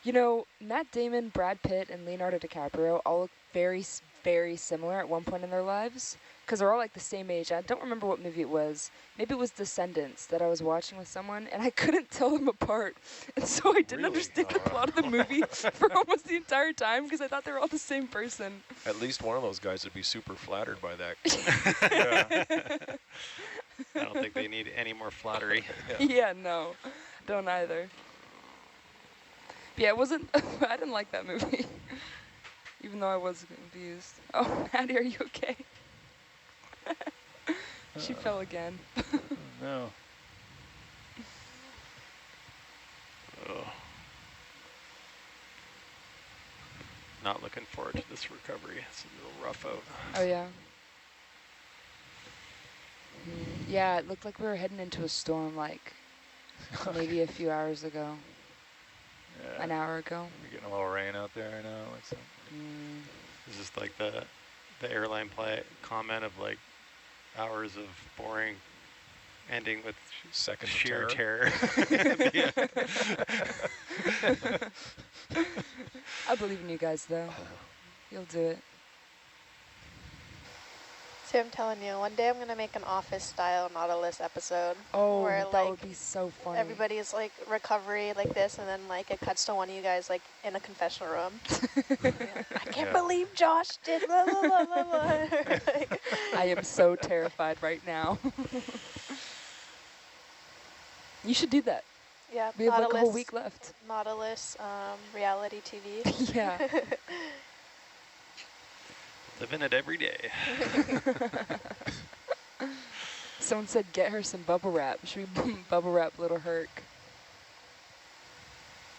You know, Matt Damon, Brad Pitt, and Leonardo DiCaprio all look very, very similar at one point in their lives, because they're all like the same age. I don't remember what movie it was. Maybe it was Descendants that I was watching with someone, and I couldn't tell them apart. And so I didn't understand the plot of the movie for almost the entire time, because I thought they were all the same person. At least one of those guys would be super flattered by that. Yeah. I don't think they need any more flattery. Yeah, no, don't either. Yeah, it wasn't, I didn't like that movie, even though I was confused. Oh, Maddie, are you okay? She fell again. No. Oh. Not looking forward to this recovery. It's a little rough out. Oh, yeah. Yeah, it looked like we were heading into a storm like maybe a few hours ago. Yeah. An hour ago. We're getting a little rain out there now. Looks like. It's just like the airline comment of like hours of boring ending with Seconds of sheer terror. I believe in you guys, though. You'll do it. See, I'm telling you, one day I'm going to make an office-style Nautilus episode. Oh, where, that like, would be so funny. everybody's, like, recovery like this, and then, like, it cuts to one of you guys, like, in a confessional room. I can't believe Josh did blah, blah, blah, blah, blah. I am so terrified right now. You should do that. Yeah, We have like a whole week left. Nautilus reality TV. Yeah. Living it every day. Someone said get her some bubble wrap. Should we bubble wrap little Herc?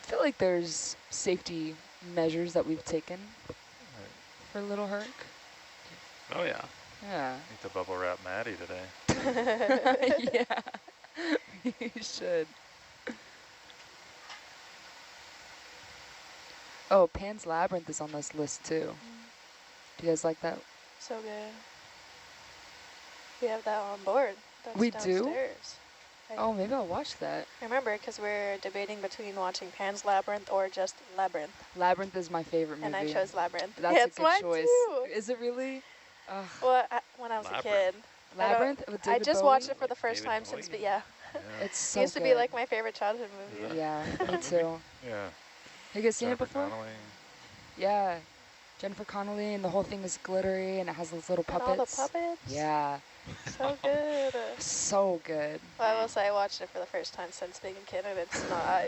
I feel like there's safety measures that we've taken for little Herc. Oh, yeah. Yeah. Need to bubble wrap Maddie today. Yeah. You should. Oh, Pan's Labyrinth is on this list too. Do you guys like that? So good. We have that on board. That's We downstairs. do? Oh, maybe I'll watch that. Remember, because we're debating between watching Pan's Labyrinth or just Labyrinth. Labyrinth is my favorite movie. And I chose Labyrinth. That's yeah, a good mine choice. Too. Is it really? Well, when I was a kid. Labyrinth? I just watched it for the first time since, yeah. It's so It used to be like my favorite childhood movie. Yeah, me too. Yeah. Have you guys seen it before? Connelly. Yeah. Jennifer Connelly, and the whole thing is glittery, and it has those little puppets. And all the puppets? Yeah. So good. So good. Well, I will say I watched it for the first time since being a kid, and it's not.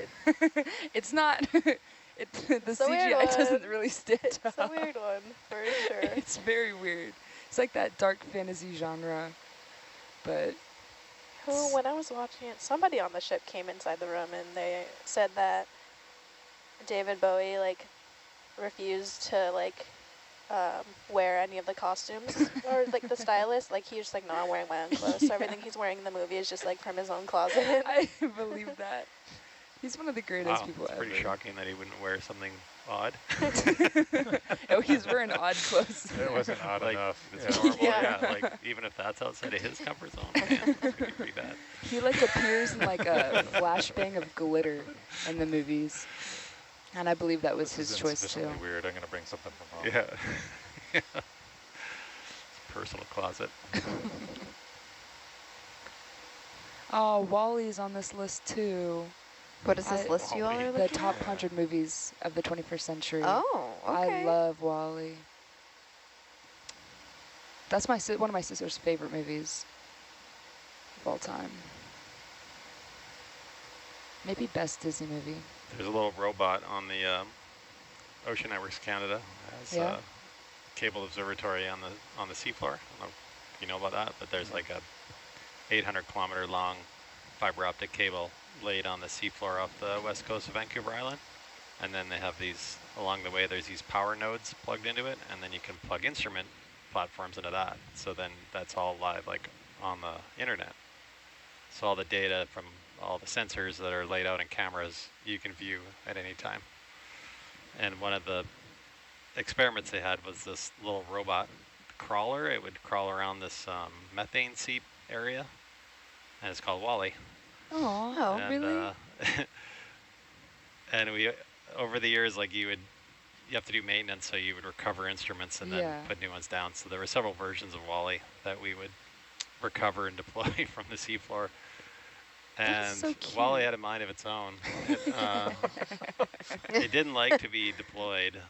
It's not. The it's CGI doesn't really stand up. It's a weird one, for sure. It's very weird. It's like that dark fantasy genre, but... Oh, when I was watching it, somebody on the ship came inside the room, and they said that David Bowie, like, refused to, like, wear any of the costumes, or, like, the stylist. Like, he was just like, no, I'm wearing my own clothes. So everything he's wearing in the movie is just, like, from his own closet. I believe that. He's one of the greatest people ever. It's pretty shocking that he wouldn't wear something odd. Oh, he's wearing odd clothes. It wasn't odd like, enough. It's normal, yeah. Like, even if that's outside of his comfort zone, man, it's pretty bad. He, like, appears in, like, a flashbang of glitter in the movies. And I believe that was his choice, too. Weird. I'm going to bring something from home. Yeah. Yeah. It's a personal closet. Oh, WALL-E's on this list, too. What is this list you all are looking at? The top 100 movies of the 21st century. Oh, okay. I love WALL-E. That's one of my sister's favorite movies of all time. Maybe best Disney movie. There's a little robot on the Ocean Networks Canada. It has a cable observatory on the seafloor. I don't know if you know about that, but there's like a 800-kilometer long fiber optic cable laid on the seafloor off the west coast of Vancouver Island. And then they have these, along the way, there's these power nodes plugged into it, and then you can plug instrument platforms into that. So then that's all live, like, on the internet. So all the data from all the sensors that are laid out in cameras, you can view at any time. And one of the experiments they had was this little robot crawler. It would crawl around this methane seep area, and it's called WALL-E. Oh, really? And we, over the years, like, you have to do maintenance, so you would recover instruments and then put new ones down. So there were several versions of WALL-E that we would recover and deploy from the seafloor. And so WALL-E had a mind of its own. It didn't like to be deployed.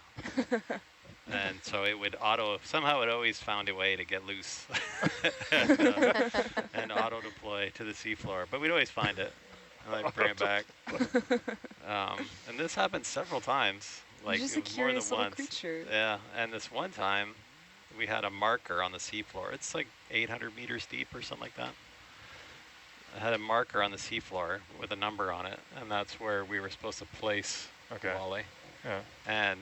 And so it would somehow it always found a way to get loose and auto-deploy to the seafloor. But we'd always find it and like bring it back. And this happened several times. Like, just a it was more than curious little once. creature. Yeah, and this one time, we had a marker on the seafloor. It's like 800 meters deep or something like that. I had a marker on the seafloor with a number on it, and that's where we were supposed to place Wally. Yeah. And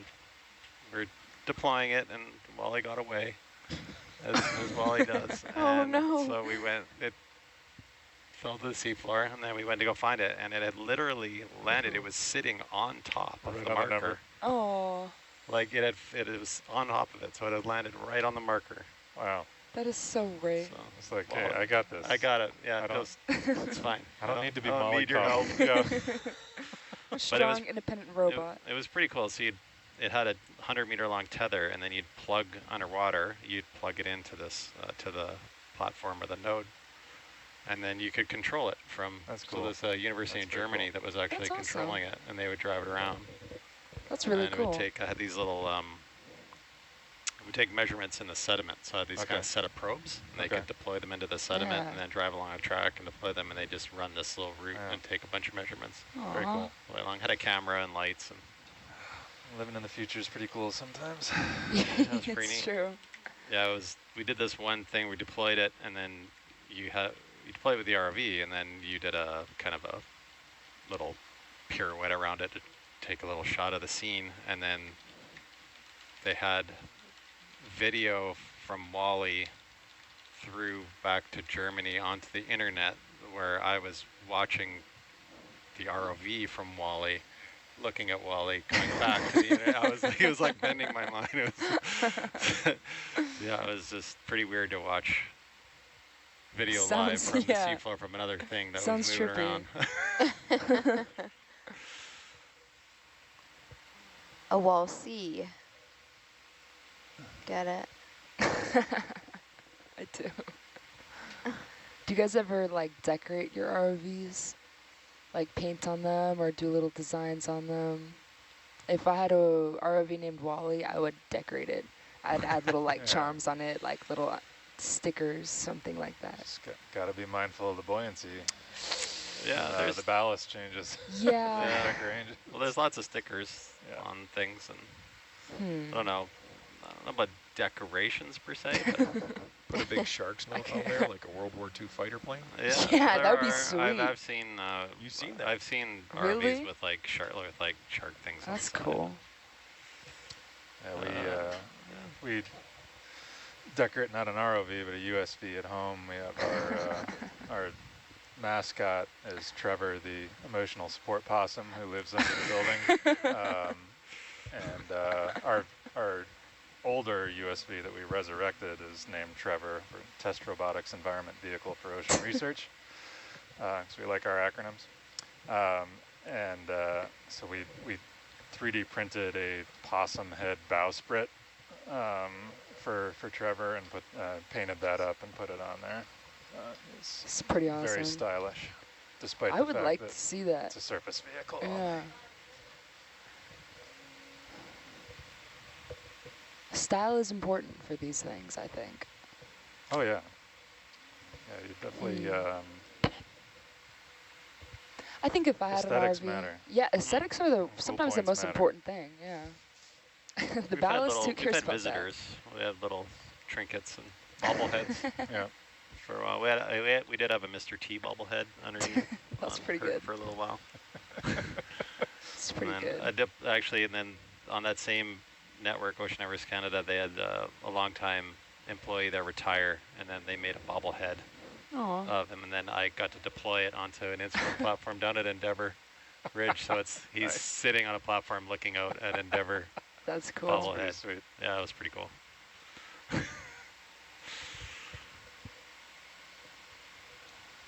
we're deploying it, and Wally got away, as Wally does. Oh, And no. so we went, it fell to the seafloor, and then we went to go find it, and it had literally landed. It was sitting on top of the marker. Oh. Like it was on top of it, so it had landed right on the marker. Wow. That is so great. So, It's like, hey, I got this. I got it. Yeah, it's fine. I don't need to be I don't need your help. mollycoddled. A strong, independent robot. It was pretty cool. So it had a 100-meter-long tether, and then you'd plug underwater. You'd plug it into this to the platform or the node, and then you could control it from. That's cool. So this university in Germany that was actually controlling it, and they would drive it around. That's really cool. It would take, I had these little, we take measurements in the sediment. So I had these kind of set of probes, and they could deploy them into the sediment and then drive along a track and deploy them, and they just run this little route and take a bunch of measurements. Very cool. All the way along. Had a camera and lights. And living in the future is pretty cool sometimes. that was pretty neat. True. Yeah, it was. We did this one thing. We deployed it, and then you deploy it with the ROV, and then you did a kind of a little pirouette around it to take a little shot of the scene, and then they had video from Wally through back to Germany onto the internet, where I was watching the ROV from Wally, looking at Wally, coming back to the internet. It was like bending my mind. It was yeah, it was just pretty weird to watch video live from the seafloor from another thing that was moving around. A wall C. Get it? I do. Do you guys ever like decorate your ROVs? Like paint on them or do little designs on them? If I had a ROV named Wally, I would decorate it. I'd add little like charms on it, like little stickers, something like that. Just got to be mindful of the buoyancy. Yeah, the ballast changes. Yeah. Well, there's lots of stickers on things, and I don't know about decorations per se, but put a big shark's nose on there, like a World War II fighter plane. Yeah, that would be sweet. I've seen. You've seen that? I've seen really? RVs with like shark things. That's cool. Yeah, we decorate not an ROV but a USV at home. We have our mascot is Trevor, the emotional support possum who lives under the building, and our older USV that we resurrected is named Trevor, for Test Robotics Environment Vehicle for Ocean Research, because we like our acronyms. So we 3D printed a possum head bowsprit for Trevor, and painted that up and put it on there. It's pretty awesome. Very stylish, despite I the would fact like that to see that. it's a surface vehicle. Yeah. Style is important for these things, I think. Oh yeah. Yeah, you definitely. I think if I had aesthetics an RV, matter. yeah, aesthetics are sometimes the most important thing. Yeah. The ballast, who cares about visitors. We had little trinkets and bobbleheads. Yeah. For a while, we did have a Mr. T bobblehead underneath. That's pretty good for a little while. It's pretty good. And then on that same network, Ocean Everest Canada, they had a long-time employee there retire, and then they made a bobblehead of him, and then I got to deploy it onto an instrument platform down at Endeavour Ridge. So he's sitting on a platform looking out at Endeavour. That's cool. Bobblehead. That's pretty sweet. Yeah, it was pretty cool.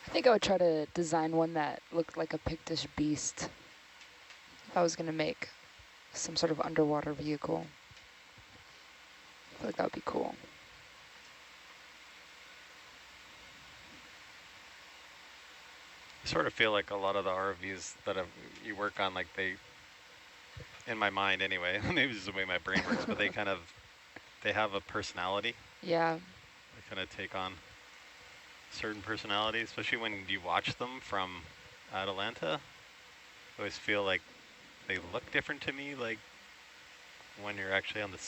I think I would try to design one that looked like a Pictish beast. If I was going to make some sort of underwater vehicle. I feel like that would be cool. I sort of feel like a lot of the ROVs that you work on, like in my mind anyway, maybe this is the way my brain works, but they have a personality. Yeah. They kind of take on certain personalities, especially when you watch them from Atalanta. I always feel like they look different to me, like when you're actually on the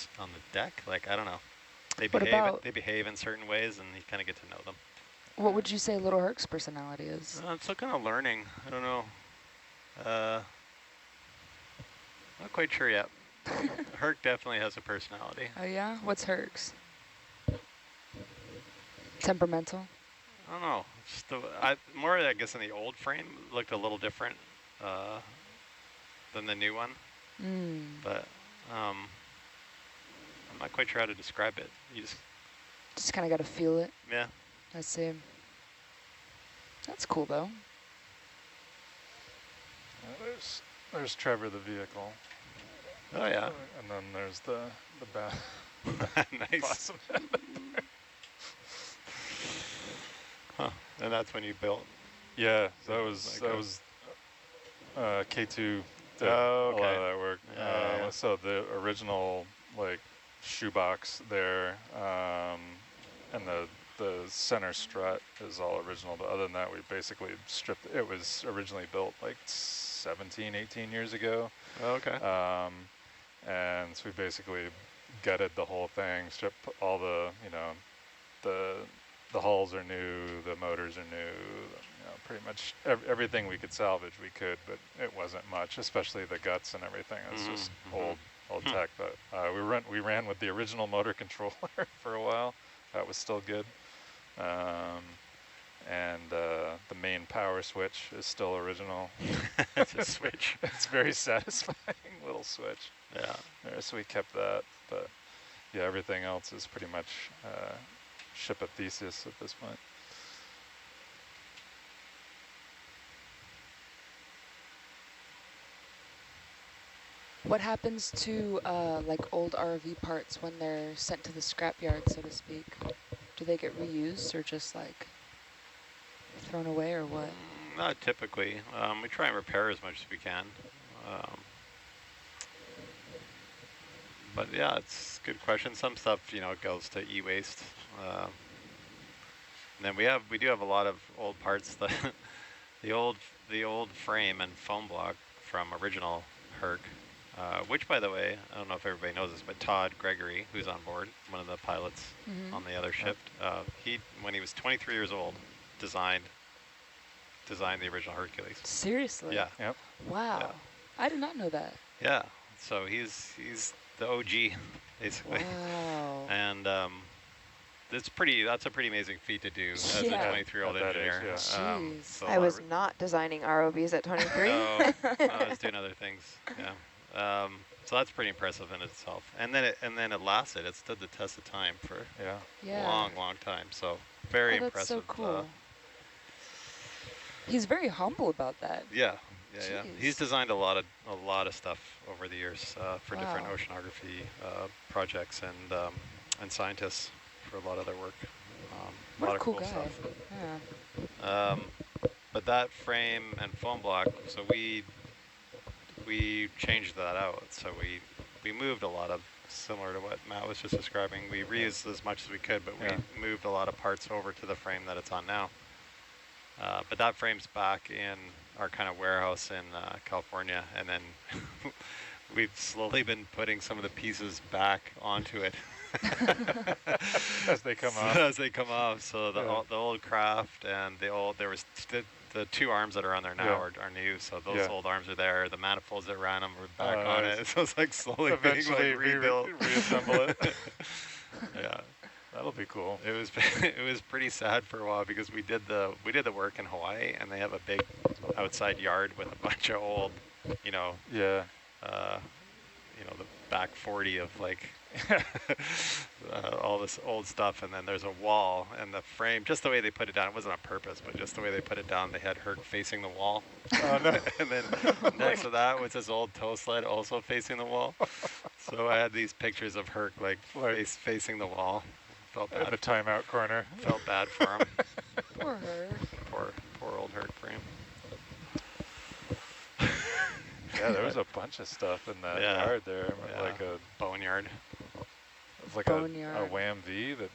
deck. Like, I don't know. They What behave. about- They behave in certain ways, and you kind of get to know them. What would you say Little Herc's personality is? I'm still kind of learning. I don't know. Not quite sure yet. Herc definitely has a personality. Oh yeah? What's Herc's? Temperamental? I don't know. Just more, I guess, in the old frame looked a little different than the new one. But I'm not quite sure how to describe it. You just kind of got to feel it. Yeah. I see. That's cool though. There's Trevor the vehicle. Oh yeah. And then there's the bat. Nice. Awesome. Huh. And that's when you built. Yeah, that was K2 did a lot of that work. So the original like shoebox there, and the center strut is all original. But other than that, we basically stripped. It was originally built like 17, 18 years ago. Okay. And so we basically gutted the whole thing, stripped all the, the hulls are new, the motors are new, pretty much everything we could salvage we could, but it wasn't much, especially the guts and everything. It's just old tech. But we ran with the original motor controller for a while. That was still good. And the main power switch is still original. It's a switch. It's very satisfying little switch. Yeah. So we kept that, but yeah, everything else is pretty much ship a thesis at this point. What happens to like old ROV parts when they're sent to the scrapyard, so to speak? Do they get reused or just like thrown away or what? Not typically. We try and repair as much as we can. But yeah, it's a good question. Some stuff, goes to e-waste. And then we do have a lot of old parts. The old frame and foam block from original Herc, which, by the way, I don't know if everybody knows this, but Todd Gregory, who's on board, one of the pilots on the other ship, when he was 23 years old, designed the original Hercules. Seriously? Yeah. Yep. Wow. Yeah. I did not know that. Yeah. So he's the OG, basically. Wow. And that's a pretty amazing feat to do as a 23-year-old engineer. Age, Jeez. So I was not designing ROVs at 23. No, I was doing other things. Yeah. So that's pretty impressive in itself. And then it lasted. It stood the test of time for a long time. So very impressive. That's so cool. He's very humble about that. Yeah. He's designed a lot of stuff over the years for different oceanography projects and scientists for a lot of their work. What a lot a cool of guy. stuff. Yeah. But that frame and foam block, so we changed that out. So we moved a lot of, similar to what Matt was just describing, we reused as much as we could, but we moved a lot of parts over to the frame that it's on now. But that frame's back in our kind of warehouse in California, and then we've slowly been putting some of the pieces back onto it. As they come off. As they come off. So the old craft and the two arms that are on there now are new. So those old arms are there. The manifolds that ran them were back on it. So it's like slowly eventually being rebuilt. Reassemble it. Yeah. That'll be cool. It was pretty sad for a while because we did the work in Hawaii, and they have a big outside yard with a bunch of old, the back 40 of like all this old stuff, and then there's a wall, and the frame, just the way they put it down, it wasn't on purpose, but just the way they put it down, they had Herc facing the wall. Oh, no. And then next to that was this old tow sled also facing the wall. So I had these pictures of Herc like facing the wall. Felt bad. In the timeout corner. Felt bad for him. Poor Herc. Poor old Herc frame. Yeah, there was a bunch of stuff in that yard there. Like a boneyard. It was like a Wham V that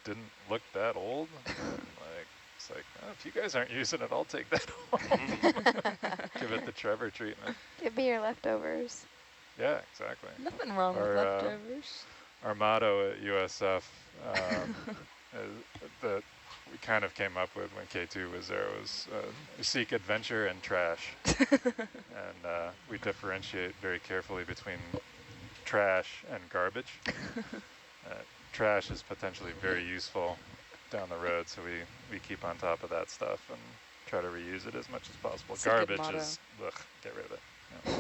didn't look that old. It's like, if you guys aren't using it, I'll take that home. Give it the Trevor treatment. Give me your leftovers. Yeah, exactly. Nothing wrong with leftovers. our motto at USF that we kind of came up with when K2 was there was we seek adventure and trash. And we differentiate very carefully between trash and garbage. Trash is potentially very useful down the road, so we keep on top of that stuff and try to reuse it as much as possible. It's Garbage is, ugh, get rid of it. Yeah.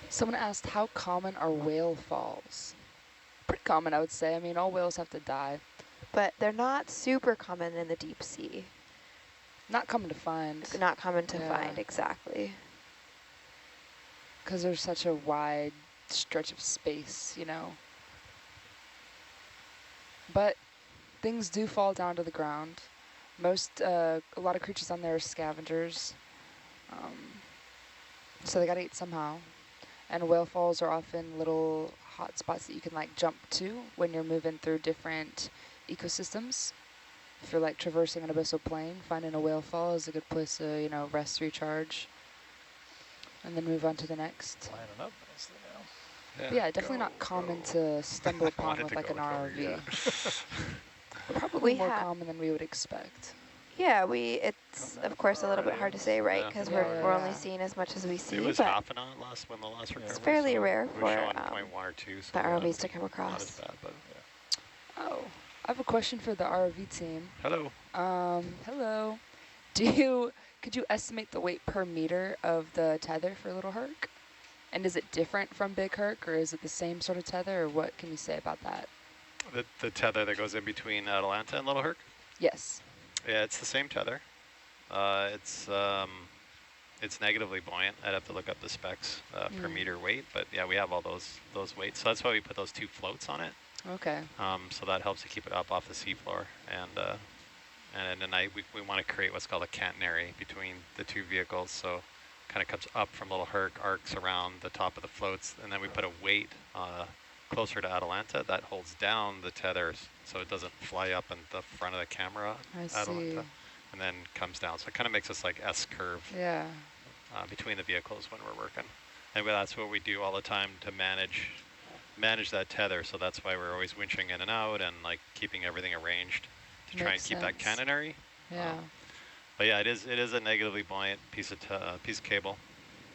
Someone asked, how common are whale falls? Pretty common, I would say. I mean, all whales have to die. But they're not super common in the deep sea. Not common to find. Not common to find, exactly. Because there's such a wide stretch of space, you know. But things do fall down to the ground. A lot of creatures on there are scavengers. So they gotta eat somehow. And whale falls are often little hot spots that you can like jump to when you're moving through different ecosystems. If you're like traversing an abyssal plain, finding a whale fall is a good place to, you know, rest, recharge, and then move on to the next. Lining up nicely now. Yeah, definitely not common to stumble upon with like an ROV. Yeah. Probably more common than we would expect. Yeah, it's of course a little bit hard to say, right? Because we're only seeing as much as we see. It was half an hour when the last recovery. It's fairly rare for .1 or 2, so the ROVs to come across. Not as bad, but Oh, I have a question for the ROV team. Hello. Hello. Could you estimate the weight per meter of the tether for Little Herc? And is it different from Big Herc, or is it the same sort of tether, or what can you say about that? The tether that goes in between Atalanta and Little Herc? Yes. Yeah, it's the same tether. It's negatively buoyant. I'd have to look up the specs per meter weight, but yeah, we have all those weights. So that's why we put those 2 floats on it. Okay. So that helps to keep it up off the seafloor. And at night we want to create what's called a catenary between the 2 vehicles. So kind of comes up from Little Herc, arcs around the top of the floats, and then we put a weight closer to Atalanta that holds down the tethers so it doesn't fly up in the front of the camera, Atalanta, and then comes down. So it kind of makes this like S-curve between the vehicles when we're working. And that's what we do all the time to manage that tether. So that's why we're always winching in and out and like keeping everything arranged to try and keep that catenary. Yeah. But yeah, it is a negatively buoyant piece of cable.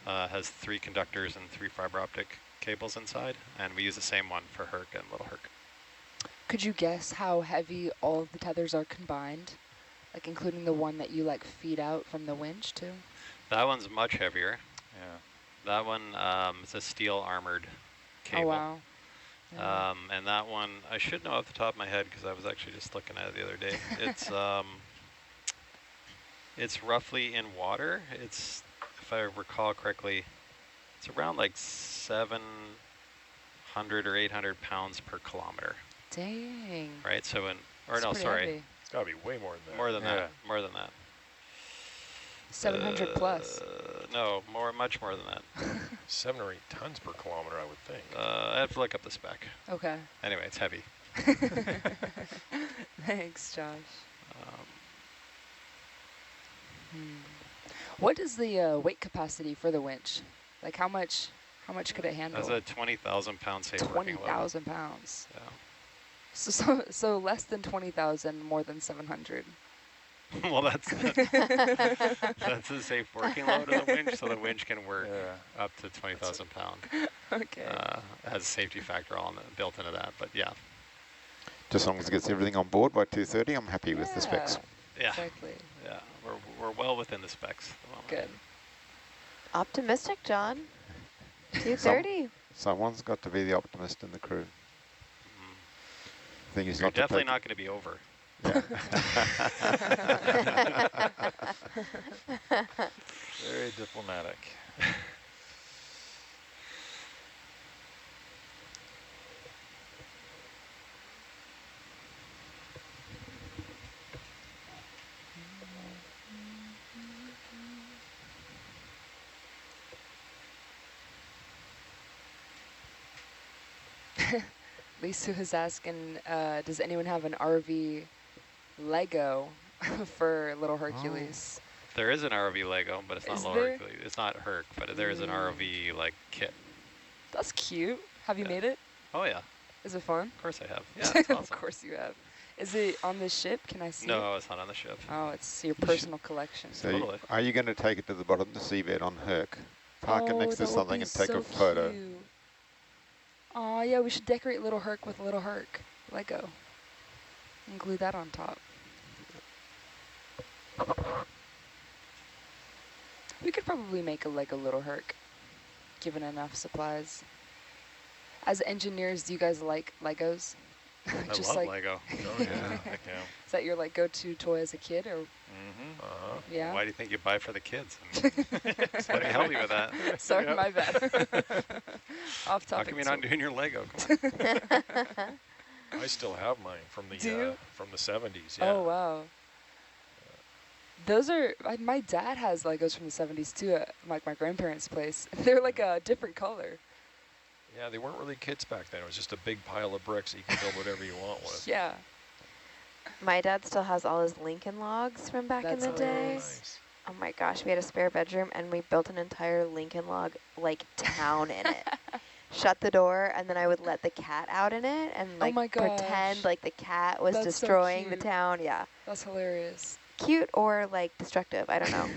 Has 3 conductors and 3 fiber optic cables inside, and we use the same one for Herc and Little Herc. Could you guess how heavy all of the tethers are combined? Like including the one that you like feed out from the winch too? That one's much heavier. Yeah. That one is a steel armored cable. Oh wow. Yeah. And that one, I should know off the top of my head because I was actually just looking at it the other day. It's roughly in water. It's, if I recall correctly, it's around like 700 or 800 pounds per kilometer. Dang. Right. So Heavy. It's got to be way more than that. More than that. More than that. 700 plus. No, much more than that. 7 or 8 tons per kilometer, I would think. I have to look up the spec. Okay. Anyway, it's heavy. Thanks, Josh. What is the weight capacity for the winch? Like how much could it handle? That's a 20,000 pound safe working load. 20,000 pounds. Yeah. So less than 20,000, more than 700. Well, that's a safe working load of the winch, so the winch can work up to 20,000 pound. Okay. It has a safety factor built into that, but yeah. Just as long as it gets everything on board by 2:30, I'm happy with the specs. Yeah. Exactly. Yeah, we're well within the specs at the moment. Good. Optimistic, John. 2:30. Someone's got to be the optimist in the crew. Thing is, You're definitely not going to be over. Yeah. Very diplomatic. Lisa is asking, does anyone have an RV Lego for little Hercules? There is an ROV Lego, but it's not Is Little there? Hercules. It's not Herc, but there is an ROV like kit. That's cute. Have you Yeah. made it? Oh yeah, Is it fun? of course I have. Yeah, it's awesome. Of course you have. Is it on the ship? Can I see it? No, it's not on the ship. Oh, it's your personal collection. So Totally. are you going to take it to the bottom of the seabed on Herc, park it next to that would something be and take so a photo? Cute. Oh yeah, we should decorate Little Herc with Little Herc Lego. And glue that on top. We could probably make a Lego Little Herc, given enough supplies. As engineers, do you guys like Legos? I love Lego. Oh, yeah. Heck yeah. Is that your like go-to toy as a kid, or yeah? Why do you think you buy for the kids? I mean, let me help you with that. Sorry, my bad. Off How topic. come you're not doing your Lego? Come on. I still have mine from the Do you? from the 70s. Yeah. Oh wow. Those are my dad has Legos from the 70s too at my grandparents' place. They're like a different color. Yeah, they weren't really kits back then. It was just a big pile of bricks that you can build whatever you want with. Yeah. My dad still has all his Lincoln logs from back That's in the day. Nice. Oh my gosh, we had a spare bedroom and we built an entire Lincoln log like town in it. Shut the door and then I would let the cat out in it and Oh like my gosh. pretend like the cat was That's so destroying the cute. town. Yeah. That's hilarious. Cute or like destructive, I don't know.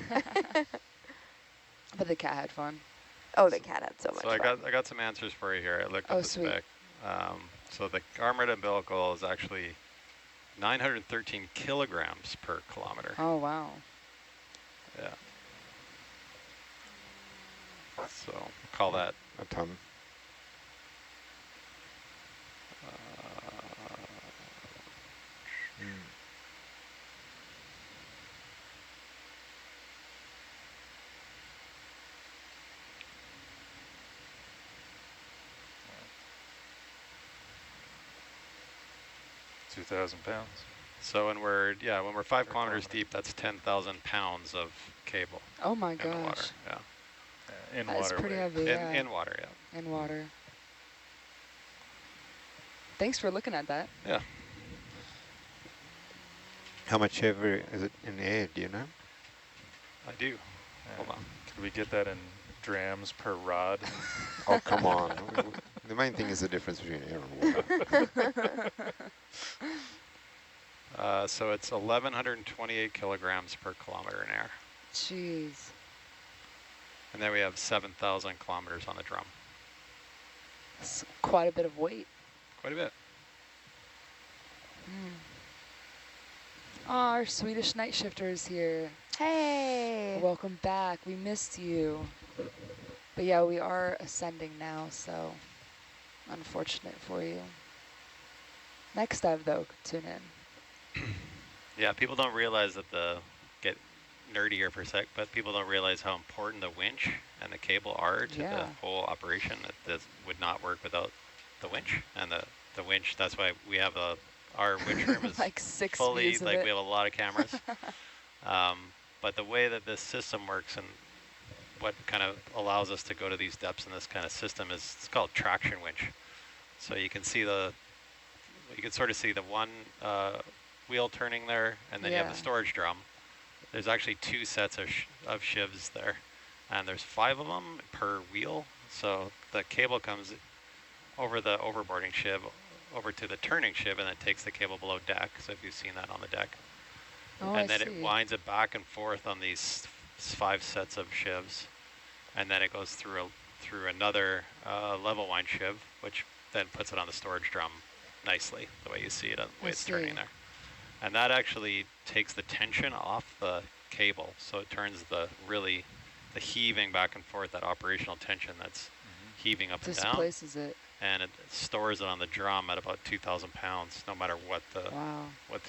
But the cat had fun. Oh, the cat had so much So fun. I got some answers for you here. I looked Oh, up the sweet. spec. So the armored umbilical is actually 913 kilograms per kilometer. Oh wow. Yeah. So call that A ton. uh, 2,000 pounds. So when we're 5 kilometers deep, that's 10,000 pounds of cable Oh my in the water. gosh. Yeah. In That's water pretty weight. heavy. Yeah. In water, yeah. In water. Thanks for looking at that. Yeah. How much heavier is it in the air, do you know? I do. Yeah. Hold on. Could we get that in drams per rod? Oh, come on. The main thing is the difference between air and water. So it's 1,128 kilograms per kilometer in air. Jeez. And then we have 7,000 kilometers on the drum. That's quite a bit of weight. Quite a bit. Oh, our Swedish night shifter is here. Hey. Welcome back. We missed you. But yeah, we are ascending now, so unfortunate for you. Next dive, though, tune in. Yeah, people don't realize that get nerdy here for a sec, but people don't realize how important the winch and the cable are to the whole operation. That would not work without the winch. And the winch, that's why we have our winch room is like 6 fully, views of like it. we have a lot of cameras. But the way that this system works and what kind of allows us to go to these depths in this kind of system is it's called traction winch. So you can see you can sort of see the one wheel turning there, and then you have the storage drum. There's actually 2 sets of shivs there, and there's 5 of them per wheel. So the cable comes over the overboarding shiv over to the turning shiv, and then takes the cable below deck. So if you've seen that on the deck. Oh, And then it winds it back and forth on these 5 sets of shivs, and then it goes through another level wind shiv, which then puts it on the storage drum nicely, the way you see it, the way it's turning there. And that actually takes the tension off the cable, so it turns the heaving back and forth, that operational tension that's heaving up and down. Displaces it. And it stores it on the drum at about 2,000 pounds, no matter what the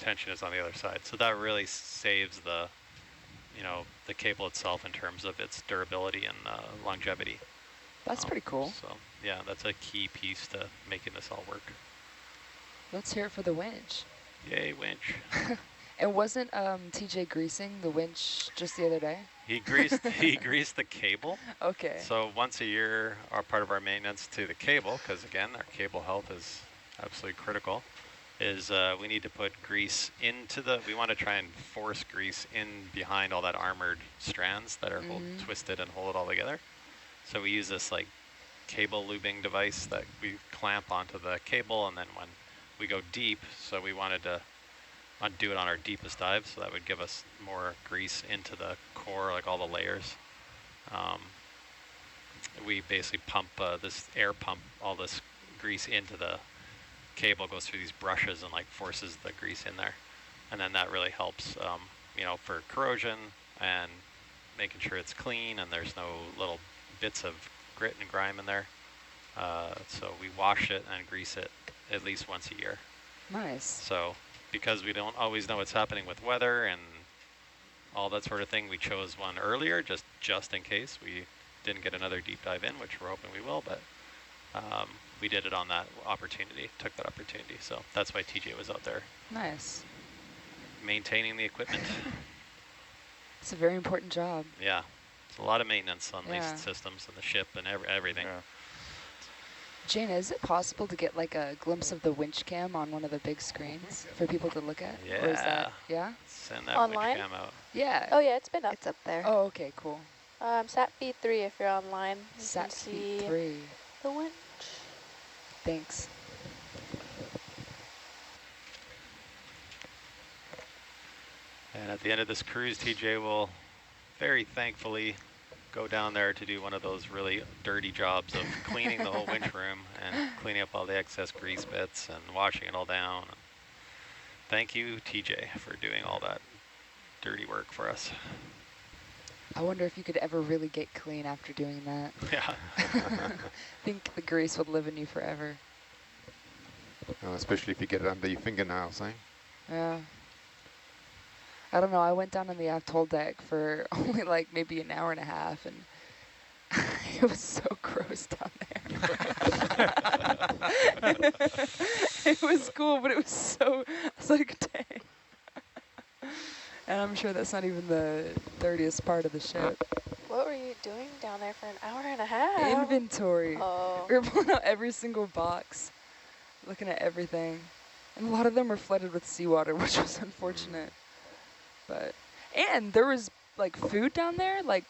tension is on the other side. So that really saves the cable itself in terms of its durability and longevity. That's pretty cool. So yeah, that's a key piece to making this all work. Let's hear it for the winch. Yay, winch. And wasn't TJ greasing the winch just the other day? He greased the cable. Okay. So once a year, part of our maintenance to the cable, because again, our cable health is absolutely critical, is we need to put grease into we want to try and force grease in behind all that armored strands that are twisted and hold it all together. So we use this like cable lubing device that we clamp onto the cable, and then when we go deep, so we wanted to do it on our deepest dive, so that would give us more grease into the core, like all the layers. We basically pump this air pump all this grease into the cable, goes through these brushes and like forces the grease in there, and then that really helps, you know, for corrosion and making sure it's clean and there's no little bits of grit and grime in there. So we wash it and grease it at least once a year. Nice. So because we don't always know what's happening with weather and all that sort of thing, we chose one earlier just in case we didn't get another deep dive in, which we're hoping we will, but we did it on that opportunity, took that opportunity. So that's why TJ was out there. Nice. Maintaining the equipment. It's a very important job. Yeah. It's a lot of maintenance on these systems and the ship and everything. Yeah. Jana, is it possible to get like a glimpse of the winch cam on one of the big screens for people to look at? Yeah. Or is that, yeah? Send that Online? winch cam out. Yeah. Oh yeah, it's been up. It's up there. Oh, okay, cool. Sat feed 3 if you're online. You Sat can see feed 3. the winch. Thanks. And at the end of this cruise, TJ will very thankfully go down there to do one of those really dirty jobs of cleaning the whole winch room and cleaning up all the excess grease bits and washing it all down. Thank you, TJ, for doing all that dirty work for us. I wonder if you could ever really get clean after doing that. Yeah. I think the grease would live in you forever. Oh, especially if you get it under your fingernails, eh? Yeah. I don't know, I went down on the aft hold deck for only like maybe an hour and a half, and it was so gross down there. It was cool, but it was so, I was like, dang. And I'm sure that's not even the dirtiest part of the ship. What were you doing down there for an hour and a half? Inventory. Oh. We were pulling out every single box, looking at everything. And a lot of them were flooded with seawater, which was unfortunate. And there was like food down there, like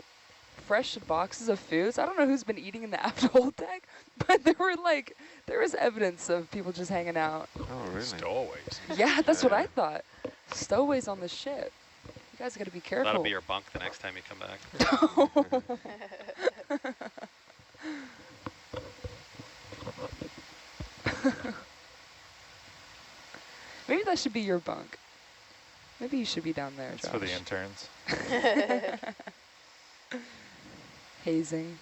fresh boxes of foods. I don't know who's been eating in the aft hold deck, but there was evidence of people just hanging out. Oh, really? Stowaways. Yeah, that's what I thought. Stowaways on the ship. You guys got to be careful. That'll be your bunk the next time you come back. Maybe that should be your bunk. Maybe you should be down there, It's Josh. for the interns. Hazing.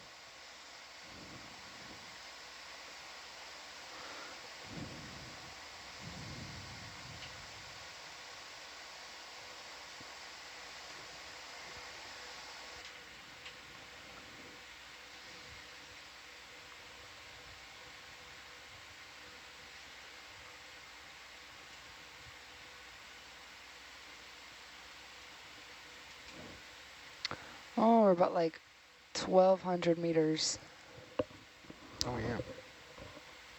Oh, we're about like 1,200 meters. Oh, yeah.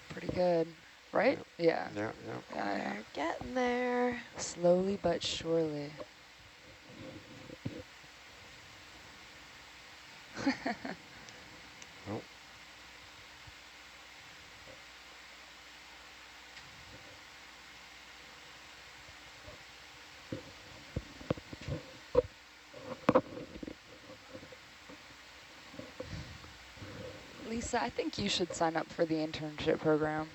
Pretty good, right? Yeah. Yeah. We're getting there. Slowly but surely. Oh. Lisa, I think you should sign up for the internship program.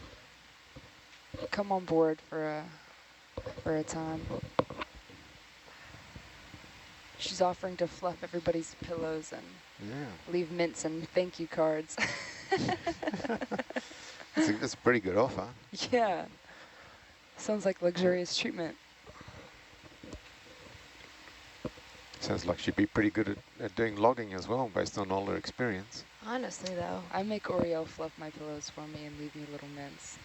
Come on board for a time. She's offering to fluff everybody's pillows and leave mints and thank you cards. That's a pretty good offer. Yeah. Sounds like luxurious treatment. Sounds like she'd be pretty good at doing logging as well, based on all her experience. Honestly, though. I make Oriel fluff my pillows for me and leave me little mints.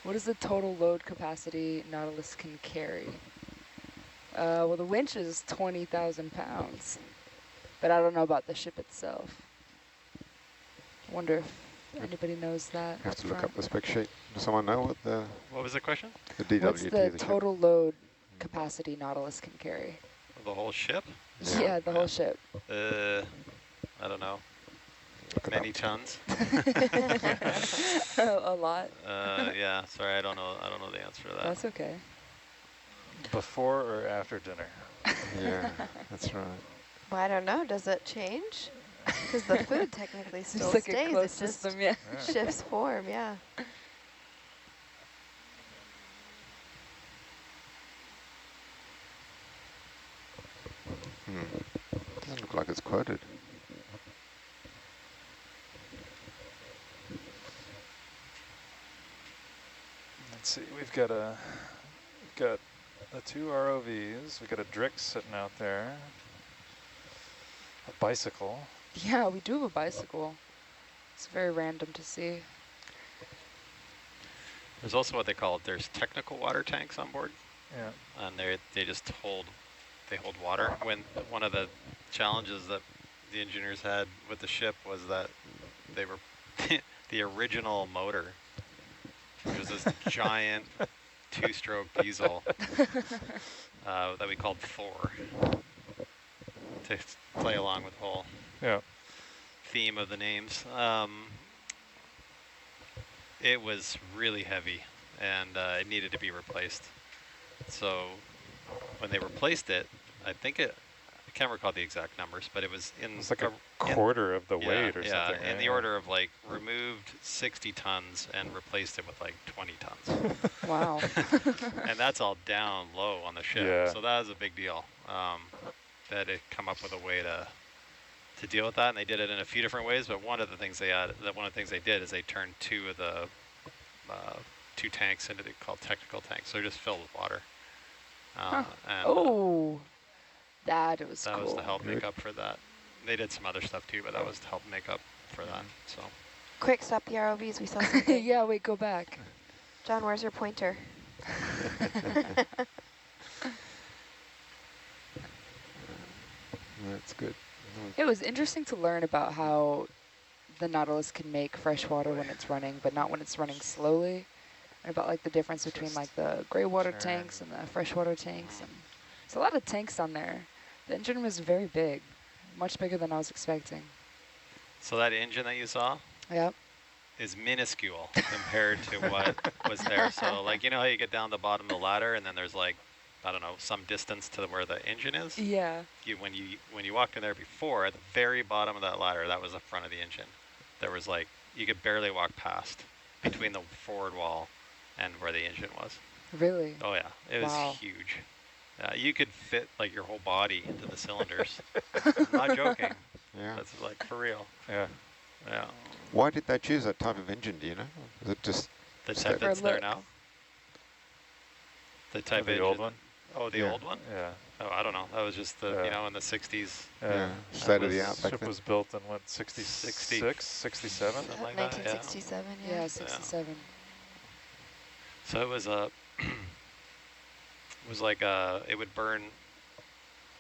What is the total load capacity Nautilus can carry? Well, the winch is 20,000 pounds, but I don't know about the ship itself. I wonder if Anybody knows that? Have to look front? up the spec sheet. Does someone know what the was the question? DWT What's of the the ship? total load capacity Nautilus can carry? The whole ship? Yeah, the whole ship. I don't know. Look it Many up. tons. A lot. Yeah, sorry, I don't know the answer to that. That's okay. Before or after dinner? Yeah, that's right. Well, I don't know. Does it change? Because the food technically still It's like stays. a closed It just system, yeah. shifts form, yeah. Doesn't look like it's quoted. Let's see. We've got the two ROVs. We've got a Drix sitting out there. A bicycle. Yeah, we do have a bicycle. It's very random to see. There's also what they call there's technical water tanks on board. Yeah. And they just hold water. When one of the challenges that the engineers had with the ship was that they were the original motor, which was this giant 2-stroke diesel that we called Thor, to play along with the whole theme of the names. It was really heavy, and it needed to be replaced. So when they replaced it, I can't recall the exact numbers, but it was in... It's like a quarter of the weight or something. Yeah, in the order of like removed 60 tons and replaced it with like 20 tons. Wow. And that's all down low on the ship. Yeah. So that was a big deal, that it come up with a way to deal with that. And they did it in a few different ways, but one of the things they did is they turned two of the two tanks into called technical tanks. So they're just filled with water. And, that was that cool. was to help make up for that. They did some other stuff too, but that was to help make up for that. So Quick, stop the ROVs. We saw something. Yeah, wait, go back. John, where's your pointer? That's good. It was interesting to learn about how the Nautilus can make fresh water when it's running, but not when it's running slowly. And about like the difference between like the gray water tanks and the freshwater tanks. And there's a lot of tanks on there. The engine was very big, much bigger than I was expecting. So that engine that you saw is minuscule compared to what was there. So like, you know how you get down the bottom of the ladder and then there's like, I don't know, some distance to where the engine is? Yeah. When you walked in there before, at the very bottom of that ladder, that was the front of the engine. There was like, you could barely walk past between the forward wall and where the engine was. Really? Oh yeah, it was huge. You could fit like your whole body into the cylinders. I'm not joking. Yeah. That's like for real. Yeah. Yeah. Why did they choose that type of engine, do you know? Is it just... The type that's there now? The type of the old one? Oh, the old one? Yeah. Oh, I don't know. That was just the, you know, in the 60s. Yeah, state of the art back ship then. was built in what, 66, 67? Something like that, 1967, yeah. 67. So it was it was like it would burn.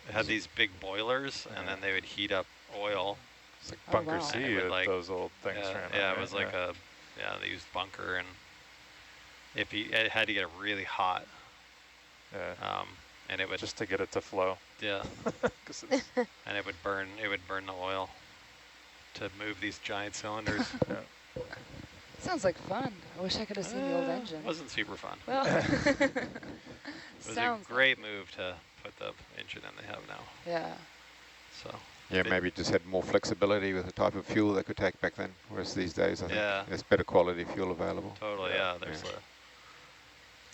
It had these big boilers, and then they would heat up oil. It's like Bunker C, like, those old things. Yeah, it was like they used bunker, and it had to get really hot. Yeah. And it would just to get it to flow. Yeah. And it would burn the oil to move these giant cylinders. Sounds like fun. I wish I could have seen the old engine. It wasn't super fun. Well, it was a great move to put the engine in they have now. Yeah. So. Yeah, maybe just had more flexibility with the type of fuel they could take back then, whereas these days I think there's better quality fuel available. Totally, there's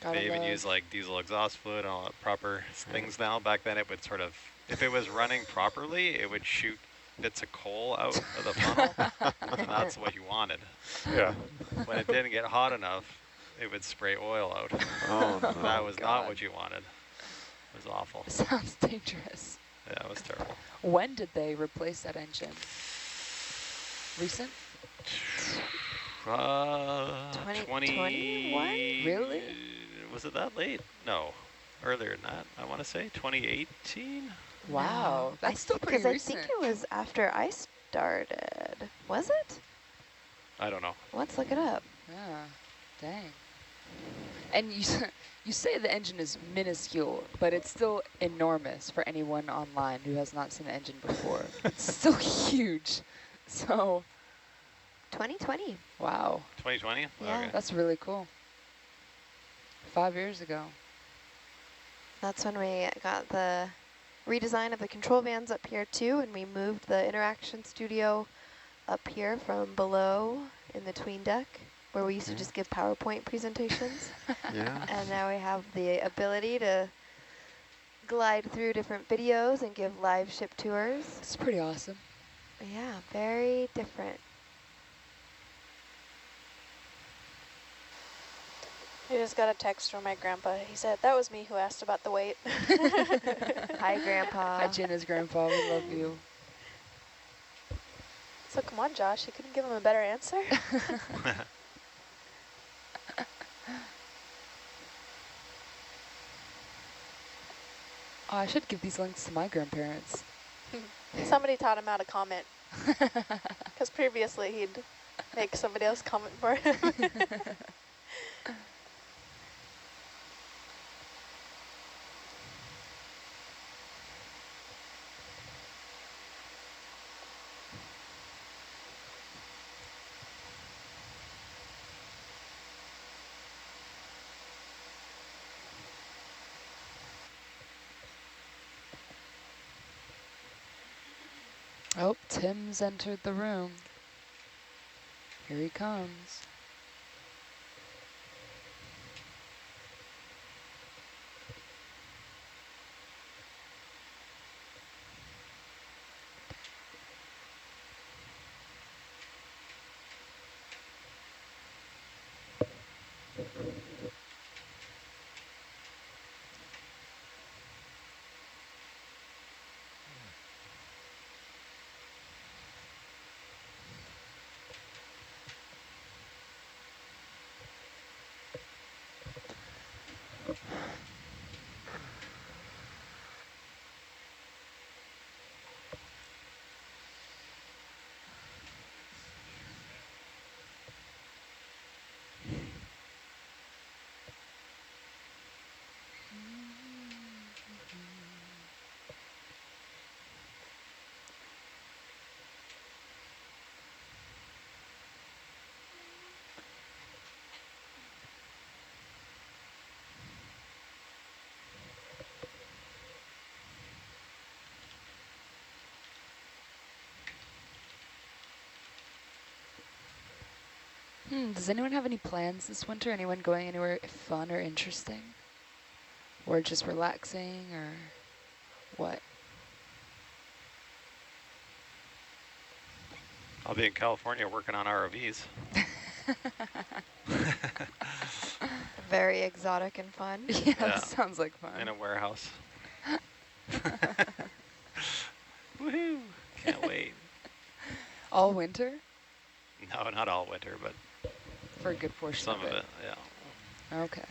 they even use like diesel exhaust fluid and all that proper things now. Back then it would sort of, if it was running properly, it would shoot bits of coal out of the funnel, and that's what you wanted. Yeah. When it didn't get hot enough, it would spray oil out. Oh, no. That was not what you wanted. It was awful. Sounds dangerous. Yeah, it was terrible. When did they replace that engine? Recent? 2021? Really? Was it that late? No, earlier than that. I want to say 2018. Wow, that's still pretty recent. I think it was after I started. Was it? I don't know. Let's look it up. Yeah, dang. And you say the engine is minuscule, but it's still enormous for anyone online who has not seen an engine before. It's still huge. So, 2020. wow. 2020? Yeah. Okay. That's really cool. 5 years ago. That's when we got the redesign of the control vans up here too, and we moved the interaction studio up here from below in the tween deck, where we used to just give PowerPoint presentations. Yeah. And now we have the ability to glide through different videos and give live ship tours. It's pretty awesome. Yeah, very different. I just got a text from my grandpa. He said, that was me who asked about the weight. Hi, Grandpa. Hi, Jenna's grandpa. We love you. So come on, Josh. You couldn't give him a better answer? Oh, I should give these links to my grandparents. Somebody taught him how to comment. Because previously he'd make somebody else comment for him. Oh, Tim's entered the room. Here he comes. Does anyone have any plans this winter? Anyone going anywhere fun or interesting? Or just relaxing or what? I'll be in California working on ROVs. Very exotic and fun. Yeah, that sounds like fun. In a warehouse. Woohoo! Can't wait. All winter? No, not all winter, but for a good portion some of it. Yeah. Okay.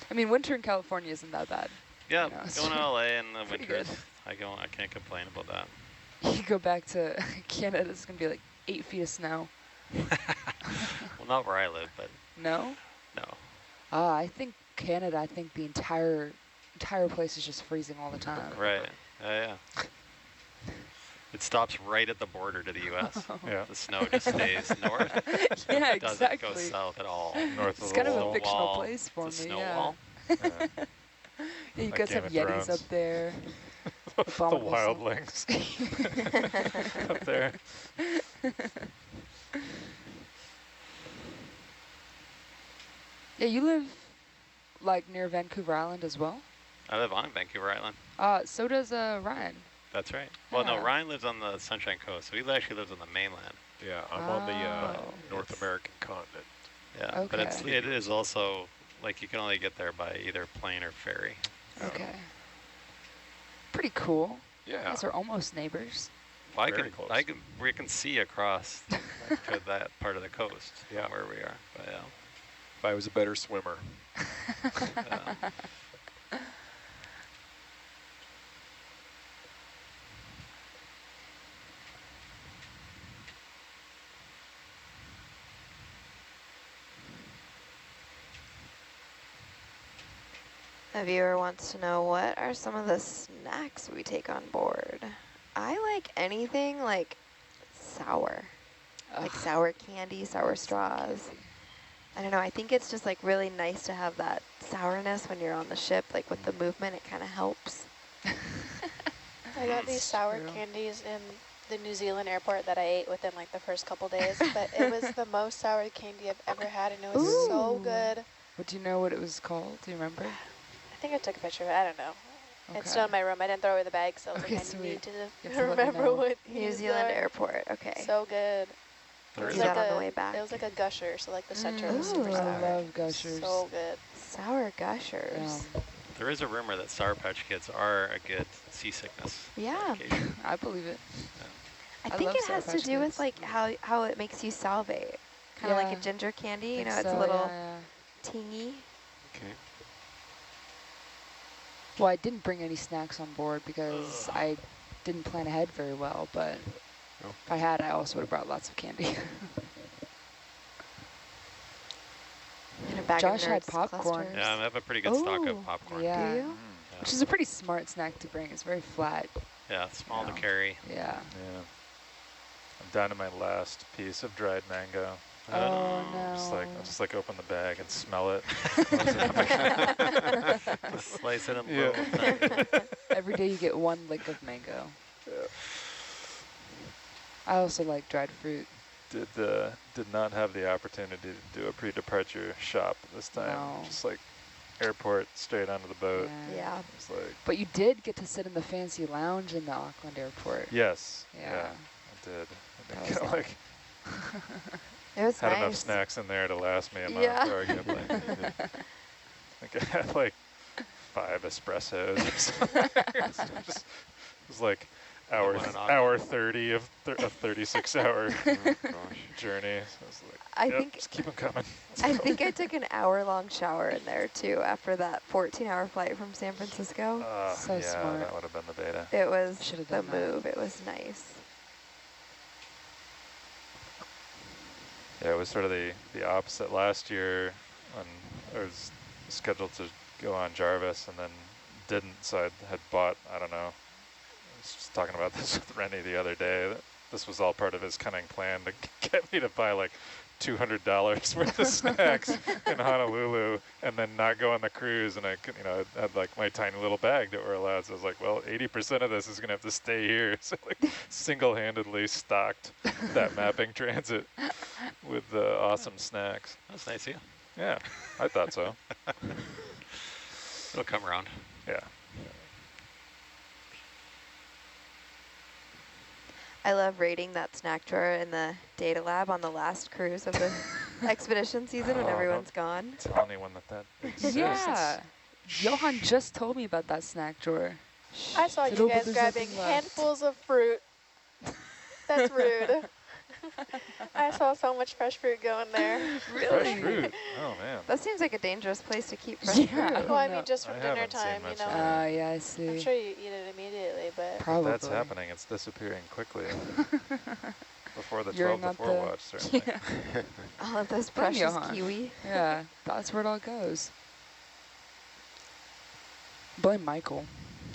I mean, winter in California isn't that bad. Yeah, you know, going to LA in the pretty winters. good. I can't complain about that. You go back to Canada, it's going to be like 8 feet of snow. Well, not where I live, but No? no. I think Canada, I think the entire place is just freezing all the time. Right. Yeah. It stops right at the border to the U.S. Yeah. The snow just stays north. Yeah, It doesn't go exactly. south at all. North It's of kind the of a wall. fictional place for It's a me, snow yeah. wall. Yeah. Yeah, you Like guys Game have of Yetis Thrones. up there. The Abominable wildlings up there. Yeah, you live like near Vancouver Island as well? I live on Vancouver Island. So does Ryan. That's right. Well, Yeah. no, Ryan lives on the Sunshine Coast, so he actually lives on the mainland. Yeah, I'm on the Oh. North It's- American continent. Yeah, but Okay. it is also, like, you can only get there by either plane or ferry. Okay. Pretty cool. You Yeah. guys are almost neighbors. Well, Very close. we can see across to that part of the coast Yeah. where we are. But yeah. If I was a better swimmer. A viewer wants to know, what are some of the snacks we take on board? I like anything like sour, like sour candy, sour straws. I don't know, I think it's just like really nice to have that sourness when you're on the ship, like with the movement, it kind of helps. I got these sour candies in the New Zealand airport that I ate within like the first couple days, but it was the most sour candy I've ever had, and it was so good. What do you know what it was called? Do you remember? I think I took a picture of it. I don't know. Okay. It's still in my room. I didn't throw away the bag, so I was like, I need to remember what New Zealand airport. Okay. So good. It was like on the way back. It was like a gusher, so like the center was super sour. I love gushers. So good. Sour gushers. There is a rumor that Sour Patch Kids are a good seasickness. Yeah. I believe it. I think it has to do with like how it makes you salivate. Kind of like a ginger candy, you know, it's a little tingy. Okay. Well, I didn't bring any snacks on board because I didn't plan ahead very well, but if I had, I also would have brought lots of candy. Josh had popcorn. Clusters. Yeah, I have a pretty good stock of popcorn. Yeah. Do you? Which is a pretty smart snack to bring. It's very flat. Yeah, it's small to carry. Yeah. Yeah. I'm down to my last piece of dried mango. Oh no. Just like open the bag and smell it. Just slice it in little. Every day you get one lick of mango. Yeah. I also like dried fruit. Did not have the opportunity to do a pre-departure shop this time. No. Just like airport straight onto the boat. Yeah. It's like, but you did get to sit in the fancy lounge in the Auckland airport. yes. Yeah. I did. I think like it was had nice. enough snacks in there to last me a month. Or I think I had like 5 espressos or something. It was like hour 30 of a 36-hour journey. So I was like, I think just keep them coming. I think I took an hour-long shower in there too after that 14-hour flight from San Francisco. So yeah, smart. that would have been the beta. It was Should've the done that. move. It was nice. Yeah, it was sort of the opposite last year when I was scheduled to go on Jarvis and then didn't, so I had bought, I don't know, I was just talking about this with Rennie the other day, that this was all part of his cunning plan to get me to buy like $200 worth of snacks in Honolulu and then not go on the cruise, and I could, I had like my tiny little bag that we're allowed, so I was like, well, 80% of this is gonna have to stay here. So like single-handedly stocked that mapping transit with awesome snacks. That's nice of you. Yeah, I thought so. It'll come around. Yeah. I love raiding that snack drawer in the data lab on the last cruise of the expedition season when everyone's gone. Tell anyone that exists. Yeah. Johan just told me about that snack drawer. I saw you guys grabbing handfuls of fruit. That's rude. I saw so much fresh fruit going there. Really? Fresh fruit? Oh, man. That seems like a dangerous place to keep fresh fruit. Well, I mean, just for dinner time, you know. Yeah, I see. I'm sure you eat it immediately, but... Probably. That's happening. It's disappearing quickly. Before the You're 12 not before watch, certainly. Yeah. All of those precious kiwi. Yeah, that's where it all goes. Blame Michael.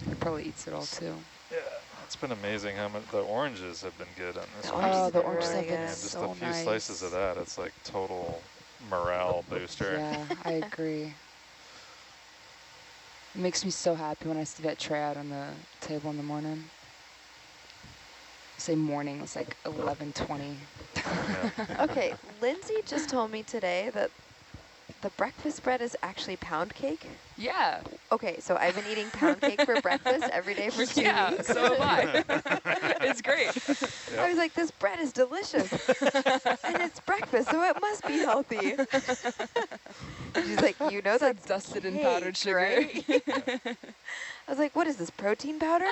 He probably eats it all too. Yeah, it's been amazing how much the oranges have been good on this one. Oh, the oranges have been Just so a few nice. slices of that, it's like total morale booster. Yeah, I agree. It makes me so happy when I see that tray out on the table in the morning. Say morning, it's like 11:20. Yeah. Okay, Lindsay just told me today that the breakfast bread is actually pound cake. Yeah. Okay, so I've been eating pound cake for breakfast every day for 2 weeks. So am I. It's great. Yep. I was like, this bread is delicious. And it's breakfast, so it must be healthy. She's like, you know that's dusted in cake, powdered sugar. right? I was like, what is this, protein powder?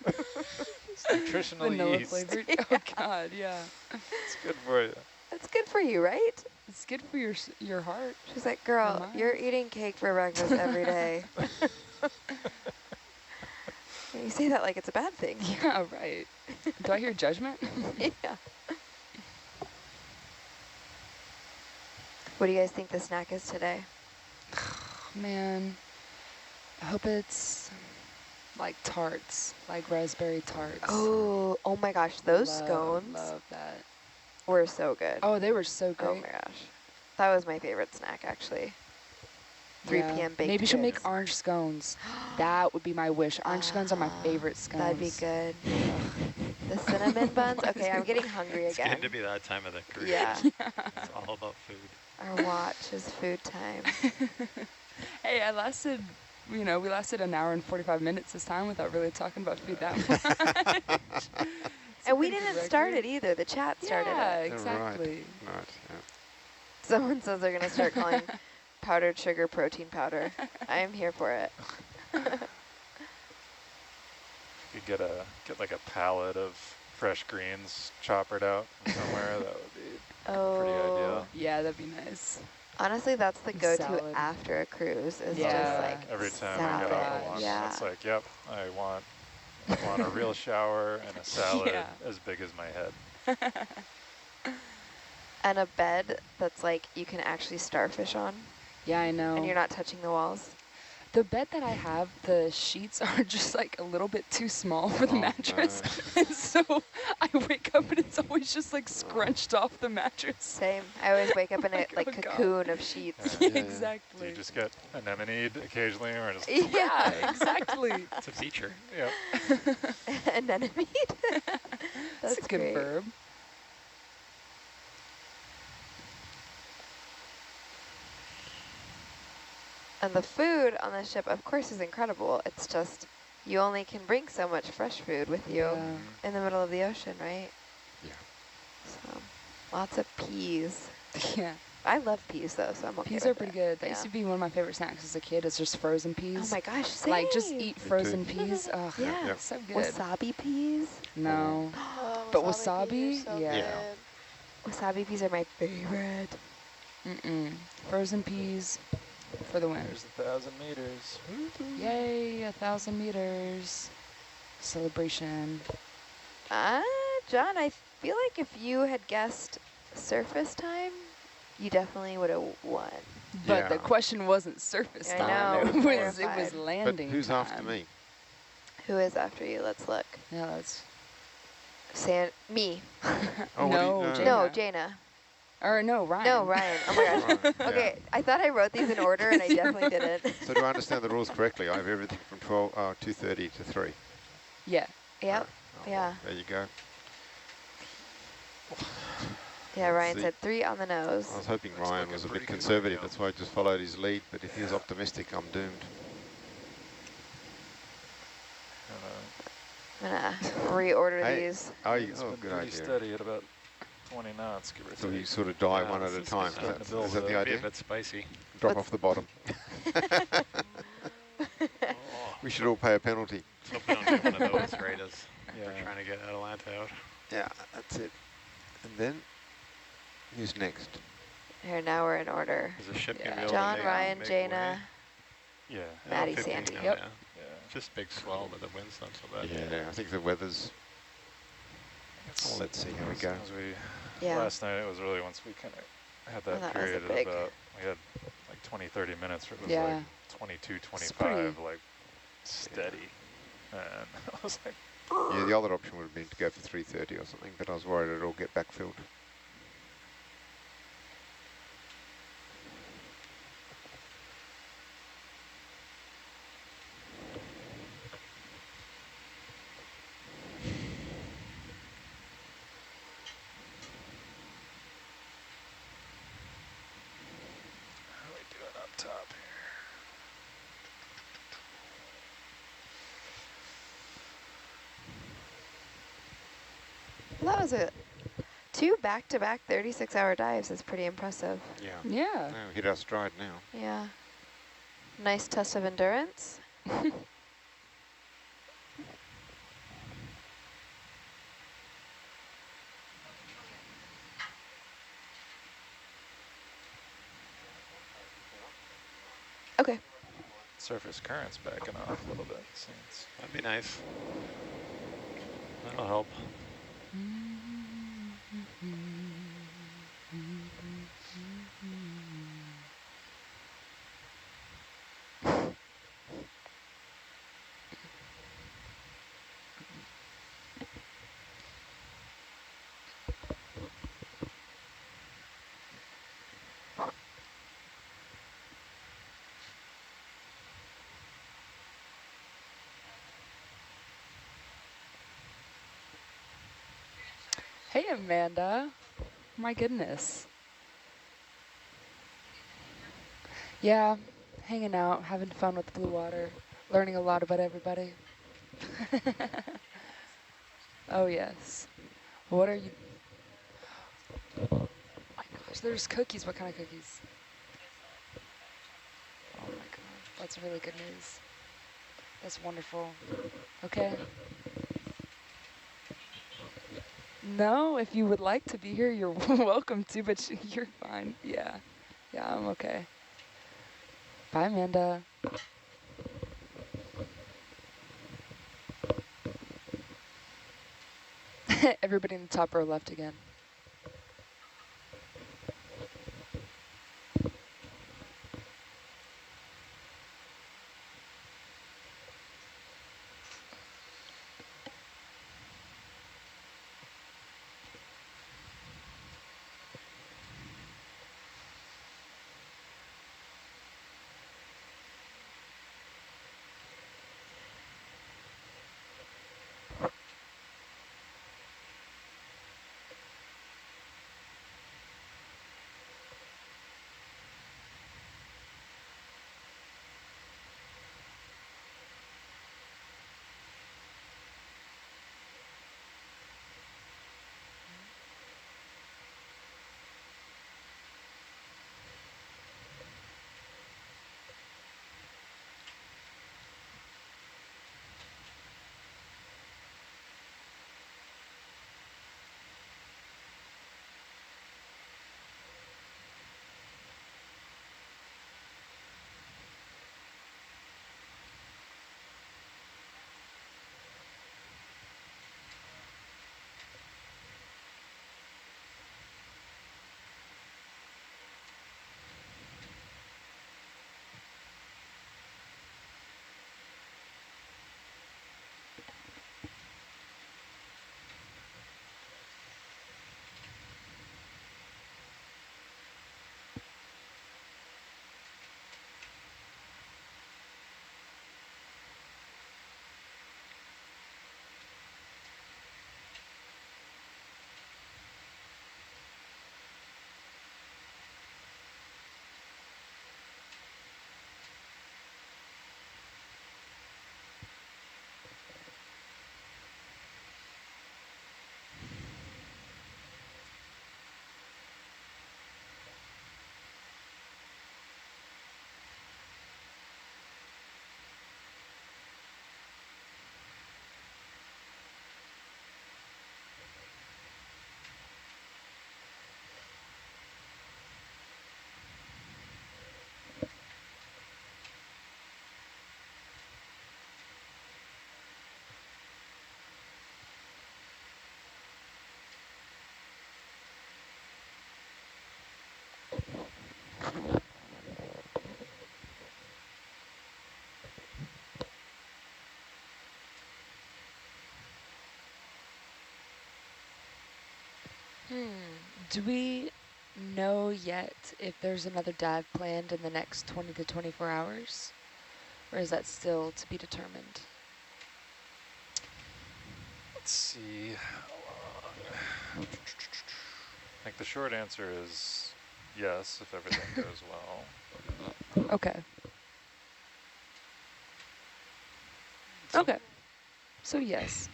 It's nutritional Vanilla yeast. flavored. Oh God, yeah. It's good for you. That's good for you, right? It's good for your heart. She's like, girl, you're eating cake for breakfast every day. You say that like it's a bad thing. Yeah, right. Do I hear judgment? Yeah. What do you guys think the snack is today? Man, I hope it's like tarts, like raspberry tarts. Oh my gosh, those scones Love that. were so good. Oh, they were so Oh great. my gosh. That was my favorite snack, actually. 3 p.m. baked Maybe she'll goods. make orange scones. That would be my wish. Orange scones are my favorite scones. That'd be good. The cinnamon buns? Okay, I'm getting hungry It's again. getting to be that time of the career. Yeah. It's all about food. Our watch is food time. Hey, we lasted an hour and 45 minutes this time without really talking about food that much. And we didn't start it either. The chat started it. Yeah, exactly. Right, yeah. Someone says they're going to start calling powdered sugar protein powder. I'm here for it. You could get like a pallet of fresh greens choppered out from somewhere. That would be pretty ideal. Yeah, that'd be nice. honestly, that's the go-to Salad. after a cruise is Yeah. just like Every time salad. I get off a long, Yeah. it's like, yep, I want a real shower and a salad Yeah. as big as my head. And a bed that's like you can actually starfish on Yeah, I know. and you're not touching the walls. The bed that I have, the sheets are just like a little bit too small for the mattress. No. And so I wake up and it's always just like scrunched off the mattress. Same. I always wake up in a Like, like oh God. cocoon of sheets. Yeah, Yeah. Do exactly. you just get anemone occasionally or just, Yeah, exactly. It's a feature. yeah. Anemone. That's a good great. verb. And the food on the ship, of course, is incredible. It's just you only can bring so much fresh food with you Yeah. in the middle of the ocean, right? Yeah. So lots of peas. Yeah. I love peas though, so I'm okay Peas with are pretty it. good. That Yeah. used to be one of my favorite snacks as a kid. It's just frozen peas. Oh my gosh, same. Like just eat too. frozen peas. Ugh, Yeah. Yep. so good. Wasabi peas. No. Oh, But peas are wasabi? so Yeah. good. Wasabi peas are my favorite. Frozen peas for the win. There's 1,000 meters. Yay, 1,000 meters. Celebration. John, I feel like if you had guessed surface time, you definitely would have won. But the Yeah. question wasn't surface I time. know, It was clarified. But landing who's time. after me? Who is after you? Let's look. Yeah, that's... Me. Oh, No, what do you, No, Jaina. Jaina. Or no, Ryan. No, Ryan. Oh my gosh. Right, yeah. Okay, I thought I wrote these in order and I definitely didn't. So do I understand the rules correctly? I have everything from 2:30 to 3. Yeah. Yep. Oh, Yeah. There you go. Yeah, Let's Ryan see. said 3 on the nose. I was hoping Looks Ryan like was a a pretty bit good conservative. window. That's why I just followed his lead. But if he's optimistic, I'm doomed. I'm gonna reorder Hey. these. Oh, It's oh been good pretty idea. steady at about 20 knots, give or So you take. sort of die Yeah, one at this a is time. Is starting that, to build is that up. the Be a idea? bit spicy. Drop Let's- off the bottom. We should all pay a penalty. So we don't get one of those, right, as Yeah. we're trying to get Atalanta out. Yeah, that's it. And then, who's next? Here, now we're in order. Is the ship Yeah. going to be able John, to Ryan, make Jaina, Yeah. way? Maddie, 15 Sandy. now, Yep. yeah. Yeah. Just big swell, but the wind's not so bad. Yeah, I think the weather's... Well, let's see how we go. As we Yeah. last night, it was really once we kind of had that that was a period of big- about, we had like 20, 30 minutes where it was Yeah. like 22, It's 25, like steady. And I was like, Yeah, the other option would have been to go for 3:30 or something, but I was worried it'd all get backfilled. how are we doing up top here? Well, that was it. 2 back-to-back 36-hour dives is pretty impressive. Yeah. Yeah. Now hit our stride now. Yeah. Nice test of endurance. Okay. Surface current's backing off a little bit. Since That'd be nice. That'll help. Hey, Amanda. My goodness. Yeah, hanging out, having fun with the blue water, learning a lot about everybody. Oh, yes. What are you? Oh my gosh, there's cookies. What kind of cookies? Oh my god, that's really good news. That's wonderful. Okay. No, if you would like to be here, you're welcome to, but you're fine. Yeah. Yeah, I'm okay. Bye, Amanda. Everybody in the top row left again. Do we know yet if there's another dive planned in the next 20 to 24 hours? Or is that still to be determined? Let's see. I think the short answer is yes, if everything goes well. Okay. Okay. So yes.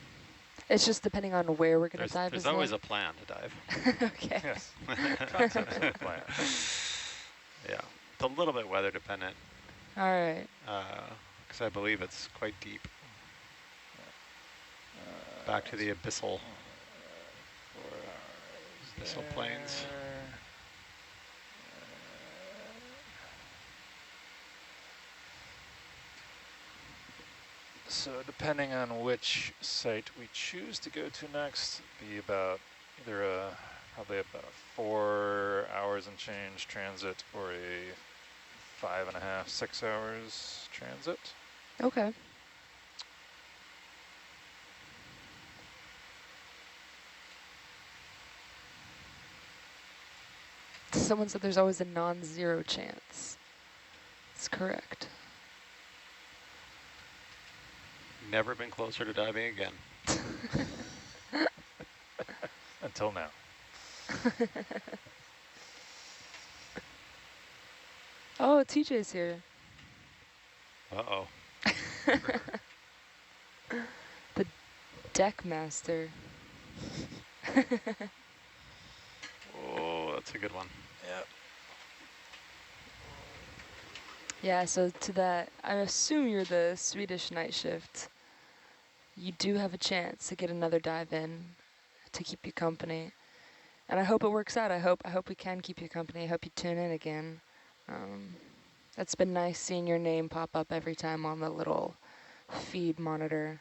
It's just depending on where we're going to dive. There's always a plan to dive. Okay. Yes. Concepts of the plan. Yeah. It's a little bit weather dependent. All right. Because I believe it's quite deep. Back to the abyssal plains. So depending on which site we choose to go to next, be about either probably about a 4 hours and change transit or a 5.5, 6 hours transit. Okay. Someone said there's always a non-zero chance. That's correct. Never been closer to diving again. until now. Oh, TJ's here. Uh-oh. The deck master. Oh, that's a good one. Yeah. Yeah, so to that, I assume you're the Swedish night shift. You do have a chance to get another dive in to keep you company. And I hope it works out. I hope we can keep you company. I hope you tune in again. It's been nice seeing your name pop up every time on the little feed monitor.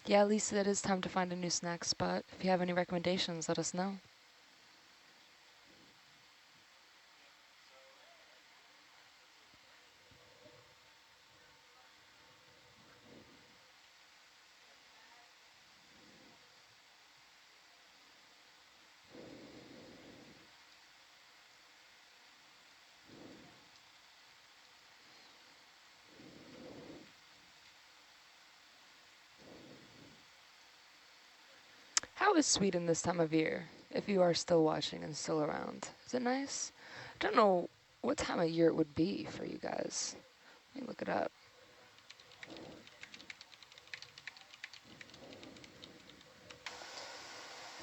Yeah, Lisa, it is time to find a new snack spot. If you have any recommendations, let us know. How is Sweden this time of year, if you are still watching and still around? Is it nice? I don't know what time of year it would be for you guys. Let me look it up.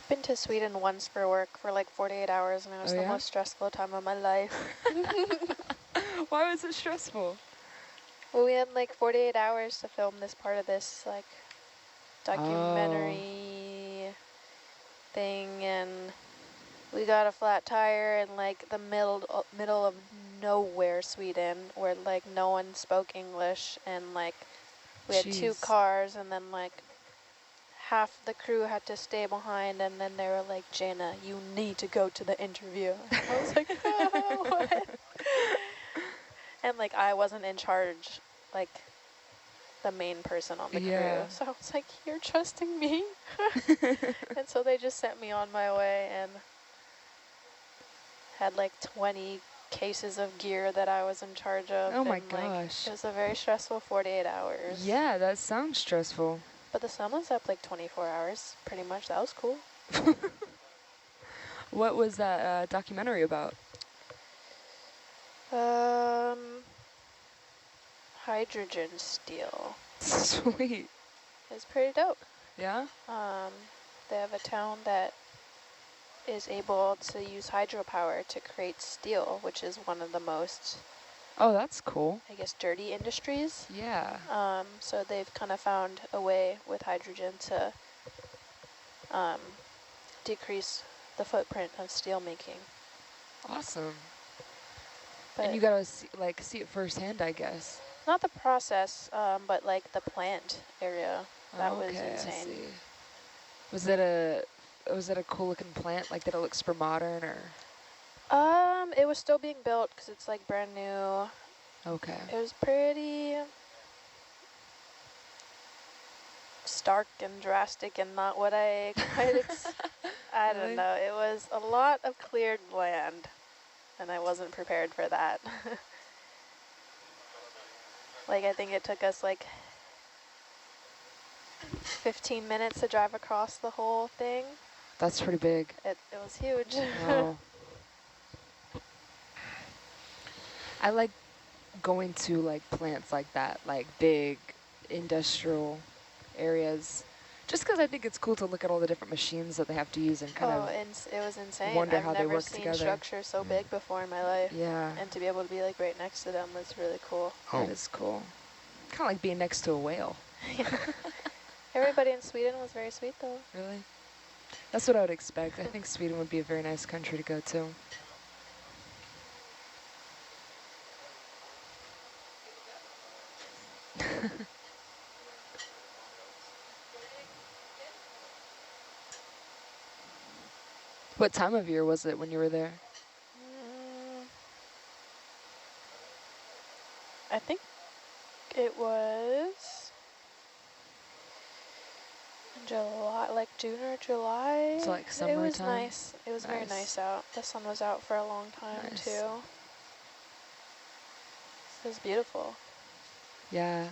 Been to Sweden once for work for like 48 hours, and it was the most stressful time of my life. Why was it stressful? Well, we had like 48 hours to film this part of this like documentary thing, and we got a flat tire in like the middle of nowhere, Sweden, where like no one spoke English, and like we had 2 cars, and then like half the crew had to stay behind, and then they were like, Jana, you need to go to the interview. I was like, oh, what? And like I wasn't in charge, like the main person on the crew. So I was like, you're trusting me? And so they just sent me on my way and had like 20 cases of gear that I was in charge of. Oh my gosh. Like, it was a very stressful 48 hours. Yeah, that sounds stressful. But the sun was up like 24 hours, pretty much. That was cool. What was that documentary about? Hydrogen steel. Sweet. It's pretty dope. Yeah? They have a town that is able to use hydropower to create steel, which is one of the most, oh, that's cool, I guess, dirty industries. Yeah. So they've kind of found a way with hydrogen to decrease the footprint of steel making. Awesome. But and you gotta see it firsthand, I guess. Not the process, but like the plant area. That was insane. I see. Was it a cool looking plant? Like, did it look super modern, or? It was still being built because it's like brand new. Okay. It was pretty stark and drastic and not what I quite I don't know. It was a lot of cleared land, and I wasn't prepared for that. Like, I think it took us like 15 minutes to drive across the whole thing. That's pretty big. It was huge. Wow. I like going to like plants like that, like big industrial areas, just because I think it's cool to look at all the different machines that they have to use and kind of it was insane. wonder I've how they never work seen together. structure so big before in my life. Yeah. And to be able to be like right next to them was really cool. Oh. That is cool. Kind of like being next to a whale. Everybody in Sweden was very sweet though. Really? That's what I would expect. I think Sweden would be a very nice country to go to. What time of year was it when you were there? I think it was July, like June or July. So like It summertime? was nice. It was very nice out. The sun was out for a long time too. It was beautiful. Yeah.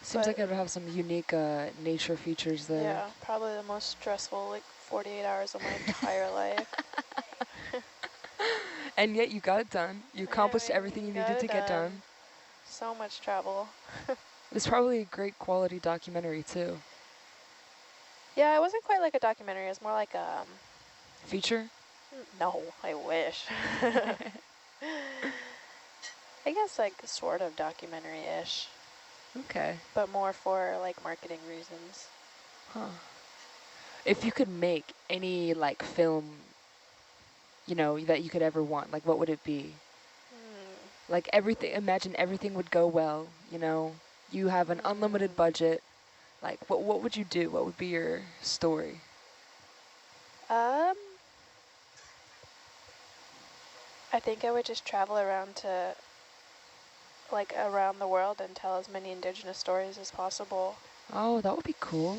Seems like it would have some unique nature features there. Yeah, probably the most stressful like 48 hours of my entire life. And yet you got it done. You accomplished everything you needed to get done. So much travel. It's probably a great quality documentary too. Yeah, it wasn't quite like a documentary. It was more like a... feature? No, I wish. I guess like sort of documentary-ish. Okay. But more for like marketing reasons. Huh. If you could make any like film, you know, that you could ever want, like what would it be? Like everything, imagine everything would go well, you know, you have an unlimited budget. Like what would you do? What would be your story? I think I would just travel around to, like around the world and tell as many indigenous stories as possible. Oh, that would be cool.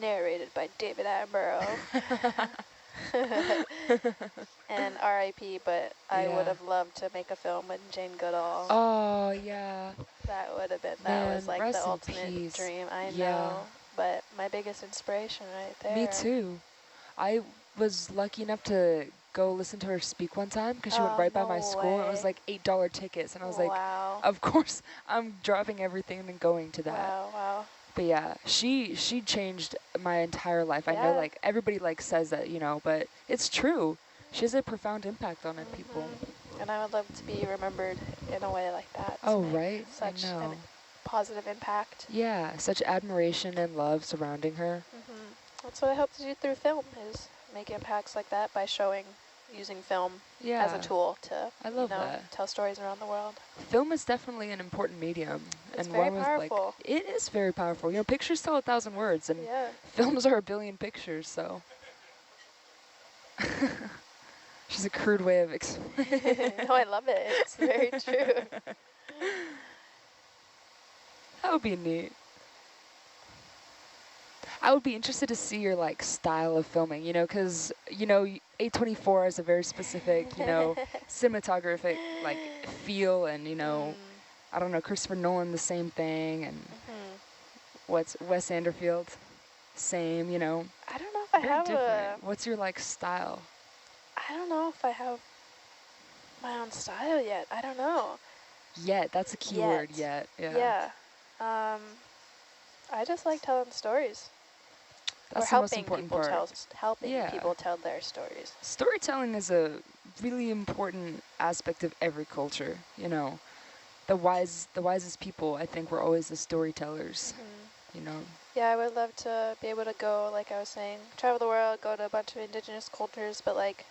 Narrated by David Attenborough. And R.I.P., but I would have loved to make a film with Jane Goodall. Oh, yeah. That would have been, Man, that was like the ultimate peace. dream. I Yeah. know, but my biggest inspiration right there. Me too. I was lucky enough to go listen to her speak one time because she went right by my school. It was like $8 tickets, and I was like, of course I'm dropping everything and going to that. Wow. But yeah, she changed my entire life. I know like everybody like says that, you know, but it's true. She has a profound impact on people. And I would love to be remembered in a way like that. Oh, right. Such I know. a positive impact. Yeah, such admiration and love surrounding her. That's what I hope to do through film, is make impacts like that by using film as a tool to tell stories around the world. Film is definitely an important medium. It's and very one powerful. Like, it is very powerful. You know, pictures tell 1,000 words, and films are 1 billion pictures, so. Which is a crude way of explaining. No, I love it. It's very true. That would be neat. I would be interested to see your like style of filming, you know, because, you know, A24 has a very specific, you know, cinematographic like feel, and, you know, I don't know, Christopher Nolan, the same thing, and what's Wes Anderfield, same, you know. I don't know if I have What's your like style? I don't know if I have my own style yet. I don't know. Yet, that's a key word, yet. Yeah. I just like telling stories. That's or the most important part. Helping people tell their stories. Storytelling is a really important aspect of every culture, you know. The wisest people, I think, were always the storytellers, you know. Yeah, I would love to be able to go, like I was saying, travel the world, go to a bunch of indigenous cultures, but like,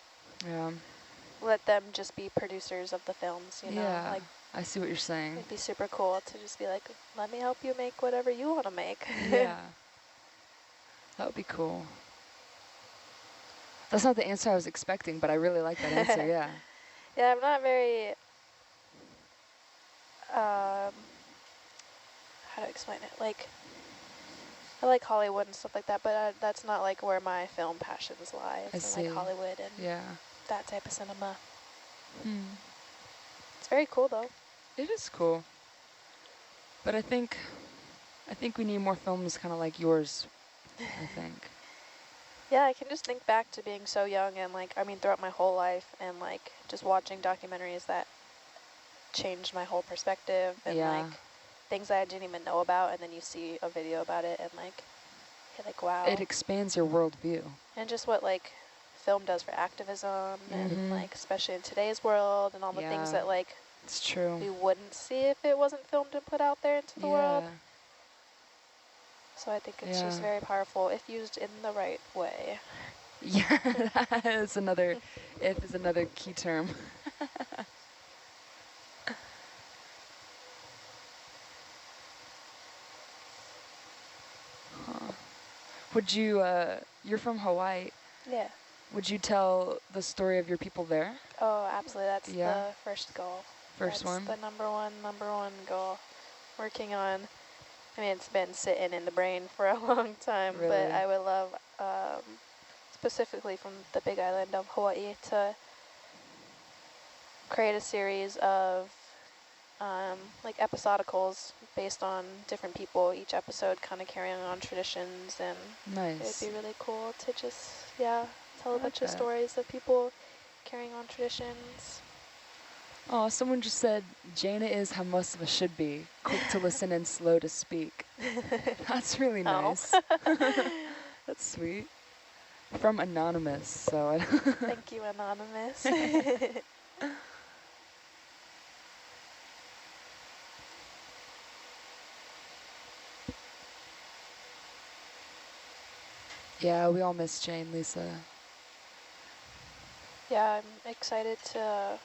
let them just be producers of the films, you know. Yeah, like, I see what you're saying. It'd be super cool to just be like, let me help you make whatever you want to make. Yeah. That would be cool. That's not the answer I was expecting, but I really like that answer, yeah. Yeah, I'm not very, how to explain it? Like, I like Hollywood and stuff like that, but that's not like where my film passions lie. It's in like Hollywood and that type of cinema. It's very cool though. It is cool. But I think we need more films kind of like yours, I think. Yeah, I can just think back to being so young and like, I mean, throughout my whole life and like just watching documentaries that changed my whole perspective and like things I didn't even know about, and then you see a video about it and like, you're like, wow. It expands your worldview. And just what like film does for activism and like, especially in today's world and all the things that like, it's true. we wouldn't see if it wasn't filmed and put out there into the world. So I think it's just very powerful if used in the right way. Yeah, that is another, if is another key term. Would you, you're from Hawaii. Yeah. Would you tell the story of your people there? Oh, absolutely. That's the first goal. First one? That's the number one goal. Working on I mean, it's been sitting in the brain for a long time, Really? but I would love, specifically from the big island of Hawaii, to create a series of like episodicals based on different people, each episode kind of carrying on traditions, and Nice. it'd be really cool to just, yeah, tell a bunch of that. stories of people carrying on traditions. Oh, someone just said, Jaina is how most of us should be, quick to listen and slow to speak. That's really nice. That's sweet. From Anonymous, so. Thank you, Anonymous. Yeah, we all miss Jane, Lisa. Yeah, I'm excited to,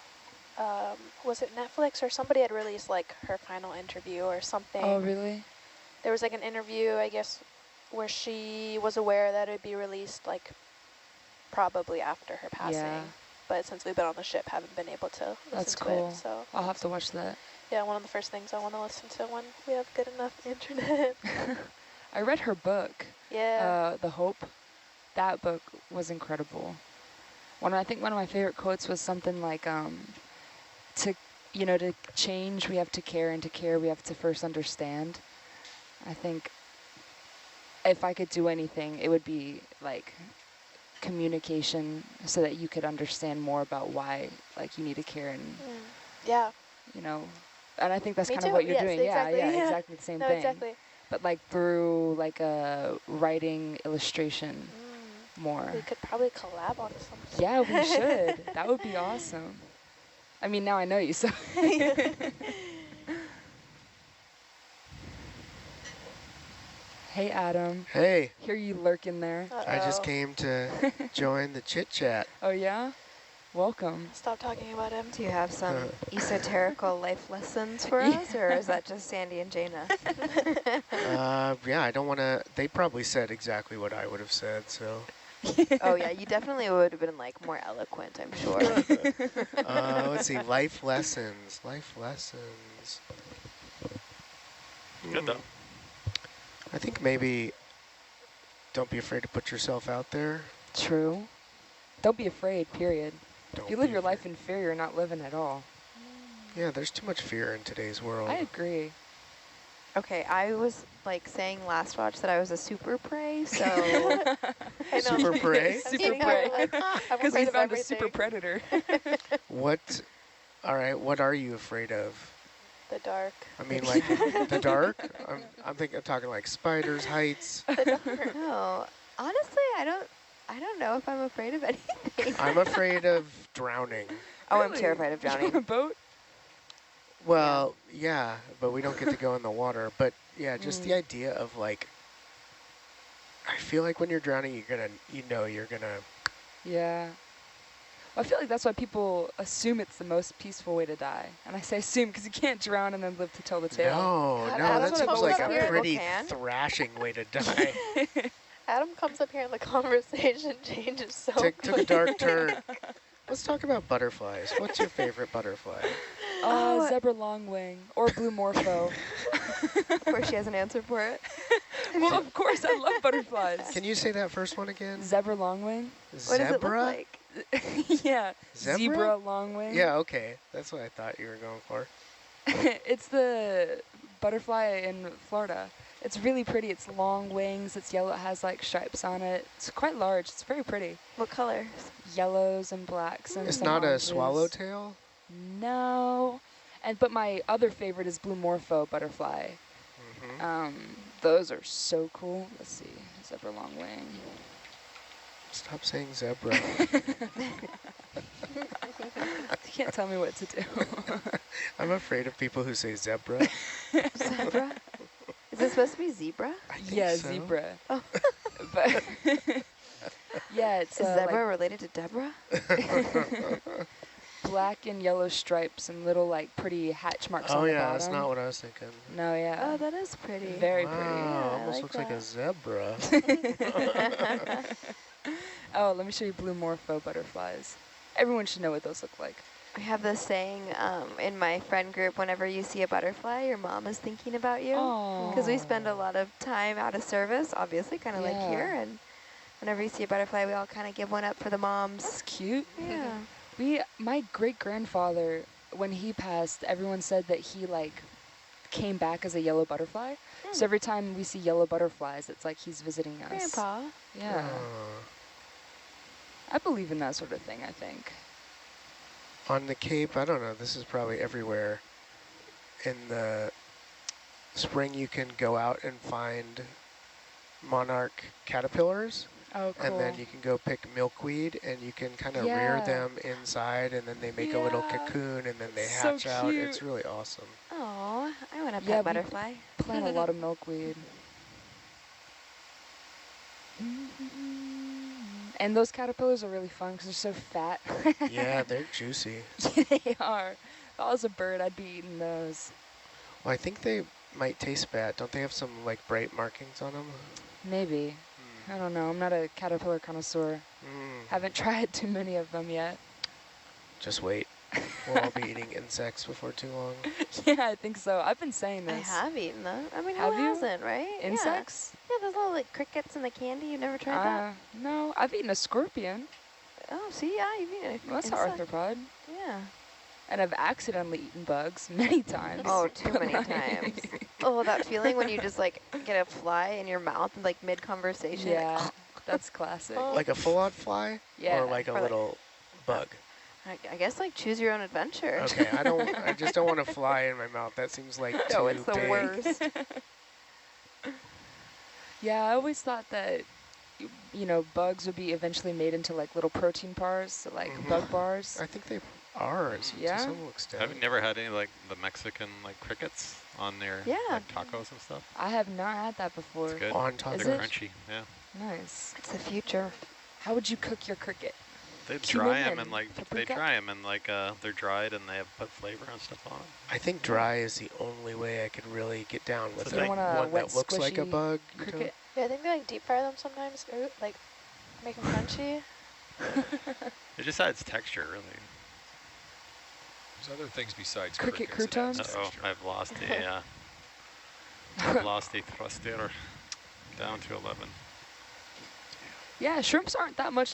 was it Netflix or somebody had released like her final interview or something. Oh, really? There was like an interview, I guess, where she was aware that it would be released like probably after her passing. Yeah. But since we've been on the ship, haven't been able to listen to it. So I'll have to watch that. yeah, one of the first things I want to listen to when we have good enough internet. I read her book. Yeah. The Hope. That book was incredible. I think one of my favorite quotes was something like, to change, we have to care, and to care, we have to first understand. I think if I could do anything, it would be like communication so that you could understand more about why like you need to care and, yeah. And I think that's Me kind of too. what you're Yes, doing. exactly. Yeah, exactly the same No, thing. exactly. But like through like a writing illustration more. We could probably collab on something. Yeah, we should. That would be awesome. I mean, now I know you, so. Hey, Adam. Hey. Hear you lurking there. I just came to join the chit chat. Oh, yeah? Welcome. Stop talking about him. Do you have some esoterical life lessons for us, or is that just Sandy and Jaina? Yeah, I don't want to. They probably said exactly what I would have said, so. Oh, yeah, you definitely would have been like more eloquent, I'm sure. Let's see, life lessons. Life lessons. Good though. I think maybe don't be afraid to put yourself out there. True. Don't be afraid, period. Don't if you live your life in fear, you're not living at all. Yeah, there's too much fear in today's world. I agree. Okay, I was like saying last watch that I was a super prey, so. I know. Super prey? Super prey. I'm Because afraid we of found a everything. super predator. All right, what are you afraid of? The dark. I mean, like the dark? I'm talking like spiders, heights. No, honestly, I don't know if I'm afraid of anything. I'm afraid of drowning. Oh, I'm terrified of drowning. On a boat? Well, yeah, but we don't get to go in the water. But yeah, just the idea of like, I feel like when you're drowning, you're gonna. Yeah. Well, I feel like that's why people assume it's the most peaceful way to die. And I say assume because you can't drown and then live to tell the tale. No, That's that seems what like most a pretty can. thrashing way to die. Adam comes up here and the conversation changes so Took a dark turn. Let's talk about butterflies. What's your favorite butterfly? Zebra longwing or blue morpho. Of course, she has an answer for it. Well, of course, I love butterflies. Can you say that first one again? Zebra longwing? What does it look Zebra? like? Yeah. Zebra? Zebra longwing. Yeah, okay. That's what I thought you were going for. It's the butterfly in Florida. It's really pretty. It's long wings. It's yellow. It has like stripes on it. It's quite large. It's very pretty. What colors? Yellows and blacks and It's some not a oranges. swallowtail? No. But my other favorite is blue morpho butterfly. Mm-hmm. Those are so cool. Let's see. Zebra longwing. Stop saying zebra. You can't tell me what to do. I'm afraid of people who say zebra. Zebra? Is it supposed to be zebra? I think Yeah, so. zebra. Oh. But yeah, it's Is zebra like related to Deborah? black and yellow stripes and little like pretty hatch marks on the bottom. Oh yeah, that's not what I was thinking. No, yeah. Oh, that is pretty. Very Wow, pretty. Yeah, almost I looks like like a zebra. Oh, let me show you blue morpho butterflies. Everyone should know what those look like. I have this saying in my friend group, whenever you see a butterfly, your mom is thinking about you. Because we spend a lot of time out of service, obviously, kind of like here. And whenever you see a butterfly, we all kind of give one up for the moms. That's cute. Yeah. My great-grandfather, when he passed, everyone said that he, like, came back as a yellow butterfly. So every time we see yellow butterflies, it's like he's visiting us. Grandpa. Yeah. I believe in that sort of thing, I think. On the Cape, I don't know, this is probably everywhere. In the spring, you can go out and find monarch caterpillars. Oh, cool. And then you can go pick milkweed, and you can kind of rear them inside, and then they make a little cocoon, and then they hatch out. It's really awesome. Oh, I want a pet butterfly. Plant a lot of milkweed. And those caterpillars are really fun because they're so fat. Yeah, they're juicy. They are. If I was a bird, I'd be eating those. Well, I think they might taste bad. Don't they have some like bright markings on them? Maybe. I don't know. I'm not a caterpillar connoisseur. Haven't tried too many of them yet. Just wait. We'll all be eating insects before too long. Yeah, I think so. I've been saying this. I have eaten them. I mean, have who hasn't, right? Insects? Yeah, those little like crickets in the candy. You've never tried that? No, I've eaten a scorpion. Oh, see, yeah, you've eaten Well, that's an arthropod. Yeah. And I've accidentally eaten bugs many times. Oh, too many times. Oh, that feeling when you just like get a fly in your mouth like mid-conversation. Yeah, like, that's classic. Like a full-on fly? Yeah. Or like a little bug? I guess like choose your own adventure. Okay, I just don't want a fly in my mouth. That seems like too No, it's the big. worst. Yeah, I always thought that, you know, bugs would be eventually made into like little protein bars, so like bug bars. I think they are to some extent. Have you never had any like the Mexican like crickets on their like, tacos and stuff? I have not had that before. It's good. On tacos. They're crunchy, yeah. Nice. It's the future. How would you cook your cricket? They dry them and like they're dried and they have put flavor and stuff on. I think dry is the only way I could really get down with So it. one that looks like a bug. Cricket. Yeah, I think they like deep fry them sometimes, like make them crunchy. It just adds texture, really. There's other things besides cricket croutons. Oh, I've lost the I've lost the thruster down to 11. Yeah, shrimps aren't that much